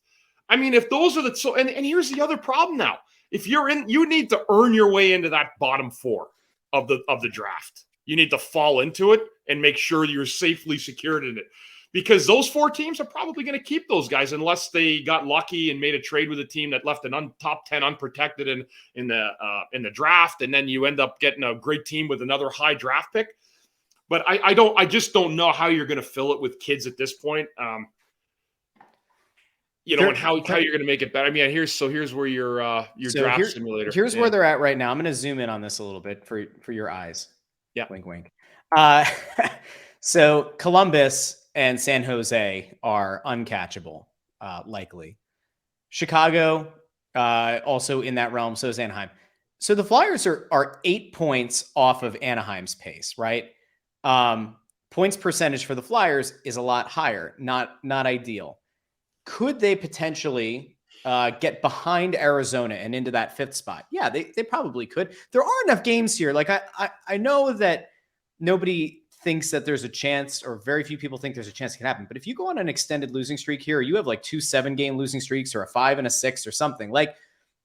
[SPEAKER 2] I mean, if those are and here's the other problem now. If you're you need to earn your way into that bottom 4 of the draft. You need to fall into it and make sure you're safely secured in it. Because those 4 teams are probably going to keep those guys unless they got lucky and made a trade with a team that left an top 10 unprotected in the draft, and then you end up getting a great team with another high draft pick. But I just don't know how you're going to fill it with kids at this point. And how you're going to make it better. I mean, here's where your draft simulator.
[SPEAKER 1] Here's where they're at right now. I'm going to zoom in on this a little bit for your eyes.
[SPEAKER 2] Yeah,
[SPEAKER 1] wink, wink. So Columbus and San Jose are uncatchable, likely. Chicago, also in that realm. So is Anaheim. So the Flyers are 8 points off of Anaheim's pace, right? Points percentage for the Flyers is a lot higher, not ideal. Could they potentially get behind Arizona and into that 5th spot? Yeah, they probably could. There are enough games here. Like I know that nobody thinks that there's a chance, or very few people think there's a chance it can happen. But if you go on an extended losing streak here, you have like 2 7-game losing streaks or a 5 and a 6 or something. Like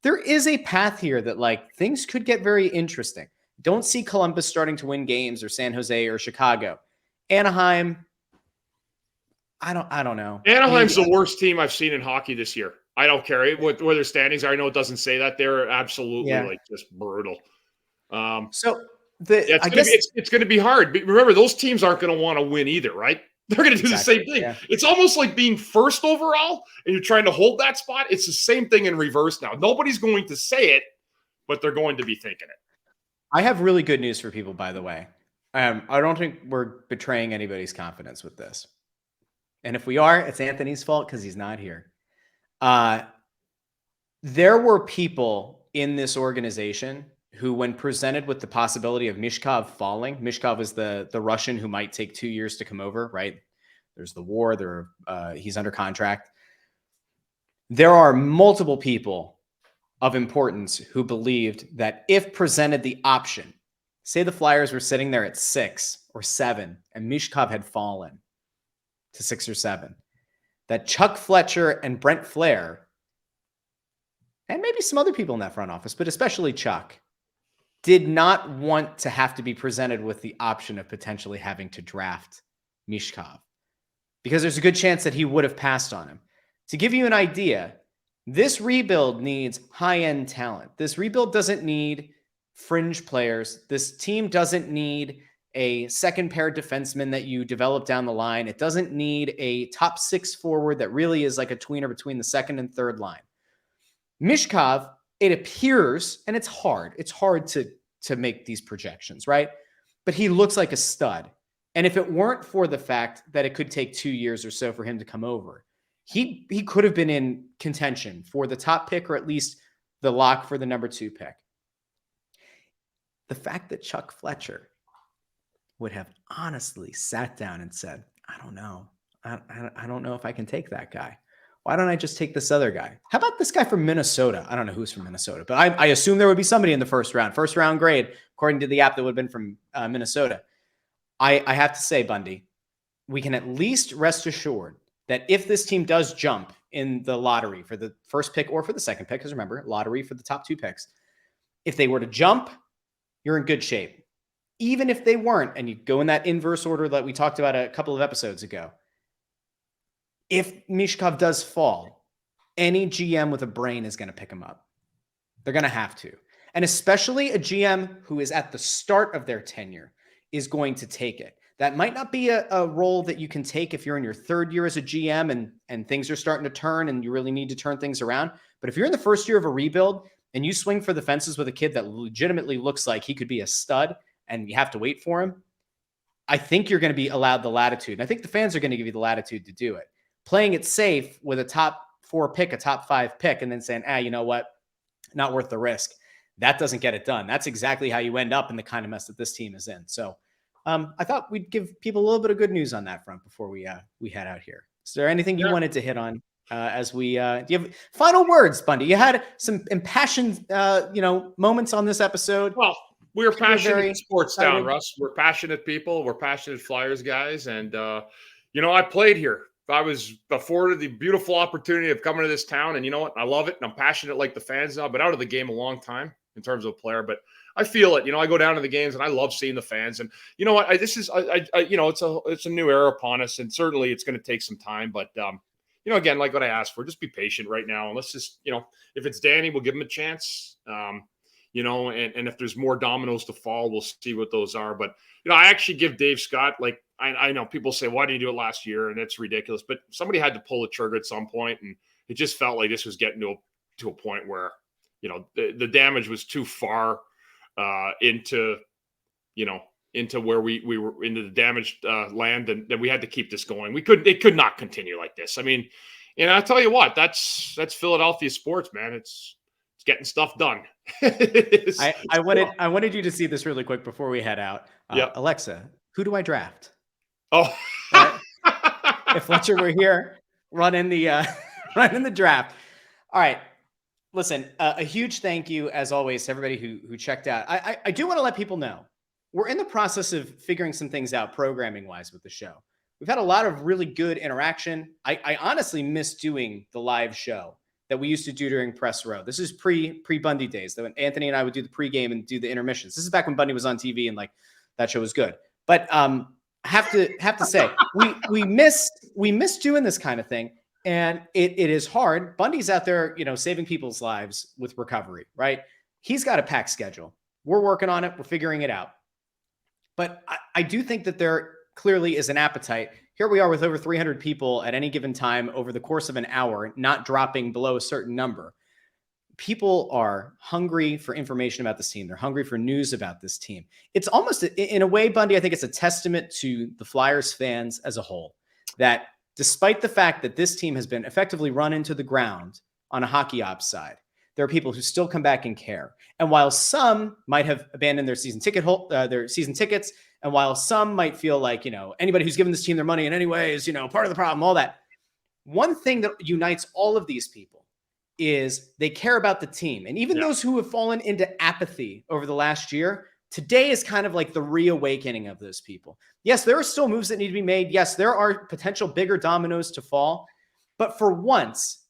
[SPEAKER 1] there is a path here that like things could get very interesting. Don't see Columbus starting to win games, or San Jose or Chicago. Anaheim, I don't know.
[SPEAKER 2] Anaheim's the worst team I've seen in hockey this year. I don't care what their standings are. I know it doesn't say that. They're absolutely like just brutal. It's going to be hard. But remember, those teams aren't going to want to win either, right? They're going to do the same thing. Yeah. It's almost like being first overall and you're trying to hold that spot. It's the same thing in reverse now. Nobody's going to say it, but they're going to be thinking it.
[SPEAKER 1] I have really good news for people, by the way. I don't think we're betraying anybody's confidence with this. And if we are, it's Anthony's fault because he's not here. There were people in this organization who, when presented with the possibility of Mishkov falling, Mishkov is the Russian who might take 2 years to come over, right? There's the war. He's under contract. There are multiple people of importance who believed that if presented the option, say the Flyers were sitting there at 6 or 7 and Mishkov had fallen to 6 or 7, that Chuck Fletcher and Brent Flair and maybe some other people in that front office, but especially Chuck, did not want to have to be presented with the option of potentially having to draft Mishkov, because there's a good chance that he would have passed on him. To give you an idea, this rebuild needs high-end talent. This rebuild doesn't need fringe players. This team doesn't need a second pair defenseman that you develop down the line. It doesn't need a top 6 forward that really is like a tweener between the second and third line. Mishkov, it appears, and it's hard to make these projections, right? But he looks like a stud. And if it weren't for the fact that it could take 2 years or so for him to come over, he could have been in contention for the top pick, or at least the lock for the number 2 pick. The fact that Chuck Fletcher would have honestly sat down and said, I don't know. I don't know if I can take that guy. Why don't I just take this other guy? How about this guy from Minnesota? I don't know who's from Minnesota, but I assume there would be somebody in the first round grade, according to the app, that would have been from Minnesota. I have to say, Bundy, we can at least rest assured that if this team does jump in the lottery for the first pick or for the second pick, because remember, lottery for the top 2 picks, if they were to jump, you're in good shape. Even if they weren't, and you go in that inverse order that we talked about a couple of episodes ago, if Mishkov does fall, any GM with a brain is going to pick him up. They're going to have to. And especially a GM who is at the start of their tenure is going to take it. That might not be a role that you can take if you're in your 3rd year as a GM and things are starting to turn and you really need to turn things around. But if you're in the first year of a rebuild and you swing for the fences with a kid that legitimately looks like he could be a stud and you have to wait for him, I think you're going to be allowed the latitude. And I think the fans are going to give you the latitude to do it. Playing it safe with a top 4 pick, a top 5 pick, and then saying, you know what? Not worth the risk. That doesn't get it done. That's exactly how you end up in the kind of mess that this team is in. So I thought we'd give people a little bit of good news on that front before we head out here. Is there anything you wanted to hit on as we do you have final words, Bundy? You had some impassioned moments on this episode.
[SPEAKER 2] Well, we're passionate in sports town, Russ. We're passionate people. We're passionate Flyers guys. And, I played here. I was afforded the beautiful opportunity of coming to this town. And you know what? I love it. And I'm passionate like the fans now. I've been out of the game a long time in terms of a player. But I feel it. I go down to the games and I love seeing the fans. And you know what? It's a new era upon us. And certainly it's going to take some time. But, again, like what I asked for, just be patient right now. And let's just, if it's Danny, we'll give him a chance. And if there's more dominoes to fall, we'll see what those are. But, I actually give Dave Scott, I know people say, why did you do it last year? And it's ridiculous, but somebody had to pull the trigger at some point. And it just felt like this was getting to a point where, the damage was too far into where we were into the damaged land. And then we had to keep this going. It could not continue like this. I mean, I'll tell you what, that's Philadelphia sports, man. It's getting stuff done.
[SPEAKER 1] I wanted you to see this really quick before we head out. Alexa, who do I draft?
[SPEAKER 2] Oh,
[SPEAKER 1] if Fletcher were here, run in the draft. All right. Listen, a huge thank you as always to everybody who checked out. I do want to let people know we're in the process of figuring some things out programming wise with the show. We've had a lot of really good interaction. I honestly miss doing the live show that we used to do during press row. This is pre Bundy days, when Anthony and I would do the pregame and do the intermissions. This is back when Bundy was on TV and that show was good. But have to say we miss doing this kind of thing, and it is hard. Bundy's out there, saving people's lives with recovery, right? He's got a packed schedule. We're working on it. We're figuring it out. But I do think that there clearly is an appetite. Here we are with over 300 people at any given time over the course of an hour, not dropping below a certain number. People are hungry for information about this team. They're hungry for news about this team. It's almost, in a way, Bundy, I think it's a testament to the Flyers fans as a whole, that despite the fact that this team has been effectively run into the ground on a hockey ops side, there are people who still come back and care. And while some might have abandoned their season tickets, and while some might feel like, anybody who's given this team their money in any way is, part of the problem, all that, one thing that unites all of these people is they care about the team. And even those who have fallen into apathy over the last year, today is kind of like the reawakening of those people. Yes, there are still moves that need to be made. Yes, there are potential bigger dominoes to fall. But for once,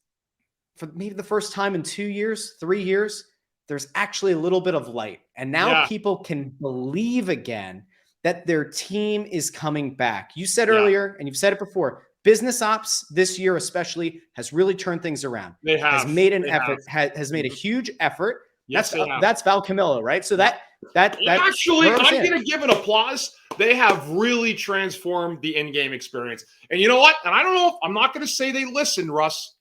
[SPEAKER 1] for maybe the first time in 2 years, 3 years, there's actually a little bit of light. And now people can believe again that their team is coming back. You said earlier, and you've said it before, business ops this year especially has really turned things around.
[SPEAKER 2] They have.
[SPEAKER 1] Has made an effort, has made a huge effort.
[SPEAKER 2] Yes,
[SPEAKER 1] that's Val Camillo, right? So that
[SPEAKER 2] actually, I'm going to give an applause. They have really transformed the in-game experience. And you know what? And I don't know, I'm not going to say they listened, Russ,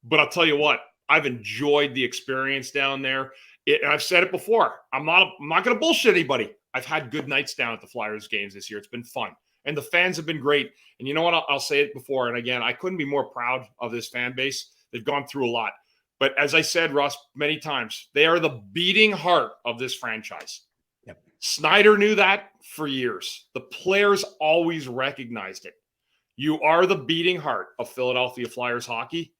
[SPEAKER 2] but I'll tell you what, I've enjoyed the experience down there. And I've said it before. I'm not going to bullshit anybody. I've had good nights down at the Flyers games this year. It's been fun. And the fans have been great. And you know what? I'll say it before. And again, I couldn't be more proud of this fan base. They've gone through a lot. But as I said, Russ, many times, they are the beating heart of this franchise.
[SPEAKER 1] Yep.
[SPEAKER 2] Snyder knew that for years. The players always recognized it. You are the beating heart of Philadelphia Flyers hockey.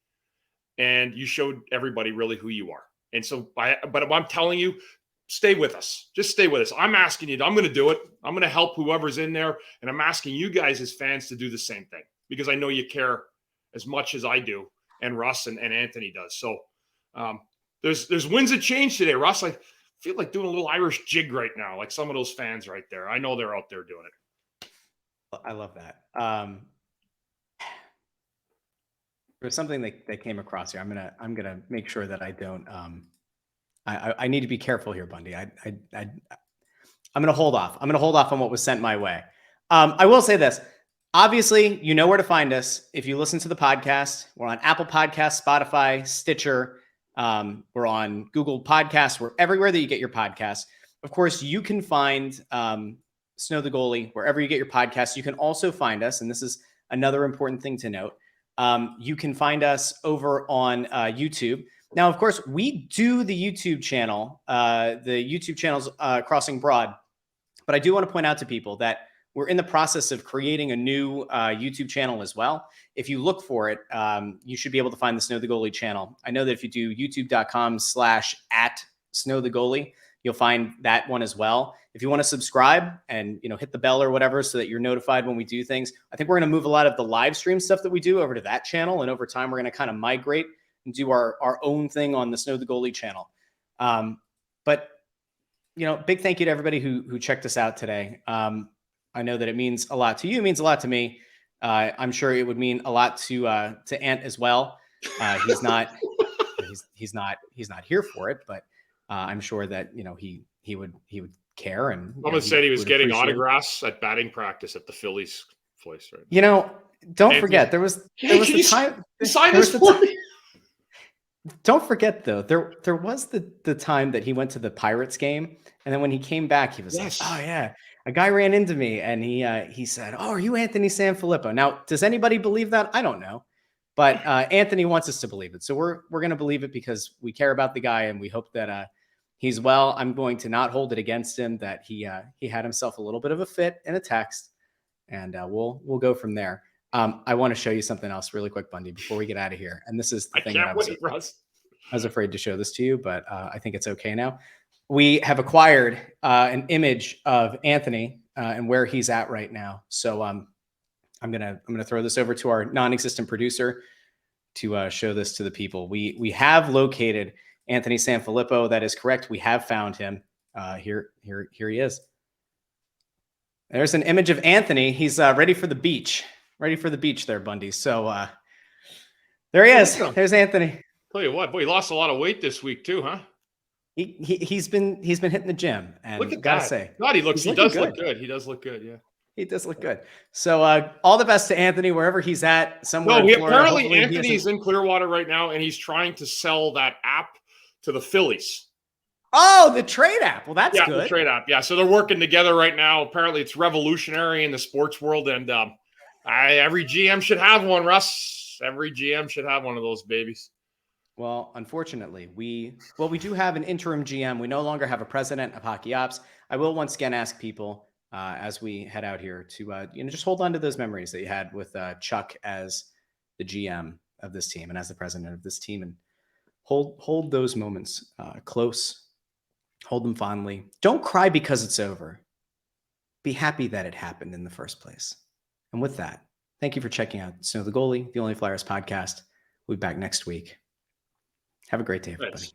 [SPEAKER 2] And you showed everybody really who you are. And so, but I'm telling you, stay with us. Just stay with us. I'm asking you. I'm going to do it. I'm going to help whoever's in there. And I'm asking you guys as fans to do the same thing because I know you care as much as I do and Russ and Anthony does. So there's winds of change today, Russ. I feel like doing a little Irish jig right now, like some of those fans right there. I know they're out there doing it.
[SPEAKER 1] I love that. There's something that came across here. I'm gonna make sure that I don't. I need to be careful here, Bundy. I'm gonna hold off. I'm gonna hold off on what was sent my way. I will say this. Obviously, you know where to find us. If you listen to the podcast, we're on Apple Podcasts, Spotify, Stitcher. We're on Google Podcasts. We're everywhere that you get your podcasts. Of course, you can find Snow the Goalie wherever you get your podcasts. You can also find us, and this is another important thing to note. You can find us over on YouTube. Now, of course, we do the YouTube channel. The YouTube channel's Crossing Broad. But I do want to point out to people that we're in the process of creating a new YouTube channel as well. If you look for it, you should be able to find the Snow the Goalie channel. I know that if you do youtube.com/@snowthegoalie, you'll find that one as well. If you want to subscribe and hit the bell or whatever so that you're notified when we do things, I think we're going to move a lot of the live stream stuff that we do over to that channel. And over time, we're going to kind of migrate and do our own thing on the Snow the Goalie channel. But big thank you to everybody who checked us out today. I know that it means a lot to you. It means a lot to me. I'm sure it would mean a lot to Ant as well. He's not here for it, but I'm sure that he would care. And
[SPEAKER 2] someone said he was getting autographs at batting practice at the Phillies place, right?
[SPEAKER 1] Don't forget there was the time. Don't forget though, there was the time that he went to the Pirates game, and then when he came back, he was like, "Oh yeah, a guy ran into me," and he said, "Oh, are you Anthony Sanfilippo?" Now, does anybody believe that? I don't know, but Anthony wants us to believe it, so we're going to believe it because we care about the guy and we hope that he's well. I'm going to not hold it against him that he had himself a little bit of a fit in a text, and we'll go from there. I want to show you something else really quick, Bundy, before we get out of here. And this is the thing that I was afraid to show this to you, but I think it's okay now. We have acquired an image of Anthony and where he's at right now. So I'm gonna throw this over to our non-existent producer to show this to the people. We have located Anthony Sanfilippo. That is correct. We have found him. Here he is. There's an image of Anthony. He's ready for the beach. Ready for the beach there, Bundy. So there he is. There's Anthony.
[SPEAKER 2] Tell you what, boy, he lost a lot of weight this week too, huh?
[SPEAKER 1] He's been hitting the gym, and
[SPEAKER 2] look at
[SPEAKER 1] gotta
[SPEAKER 2] that.
[SPEAKER 1] say,
[SPEAKER 2] God, he does look good. He does look good, yeah.
[SPEAKER 1] He does look good. So all the best to Anthony wherever he's at. Somewhere.
[SPEAKER 2] No,
[SPEAKER 1] in Florida.
[SPEAKER 2] apparently Anthony's in Clearwater right now, and he's trying to sell that app to the Phillies.
[SPEAKER 1] Oh, the trade app. Well, that's good.
[SPEAKER 2] The trade app. Yeah, so they're working together right now. Apparently, it's revolutionary in the sports world, and every GM should have one, Russ. Every GM should have one of those babies.
[SPEAKER 1] Well, unfortunately, we do have an interim GM. We no longer have a president of hockey ops. I will once again ask people as we head out here to just hold on to those memories that you had with Chuck as the GM of this team and as the president of this team, and hold those moments close. Hold them fondly. Don't cry because it's over. Be happy that it happened in the first place. And with that, thank you for checking out Snow the Goalie, the Only Flyers podcast. We'll be back next week. Have a great day, everybody.
[SPEAKER 2] Thanks.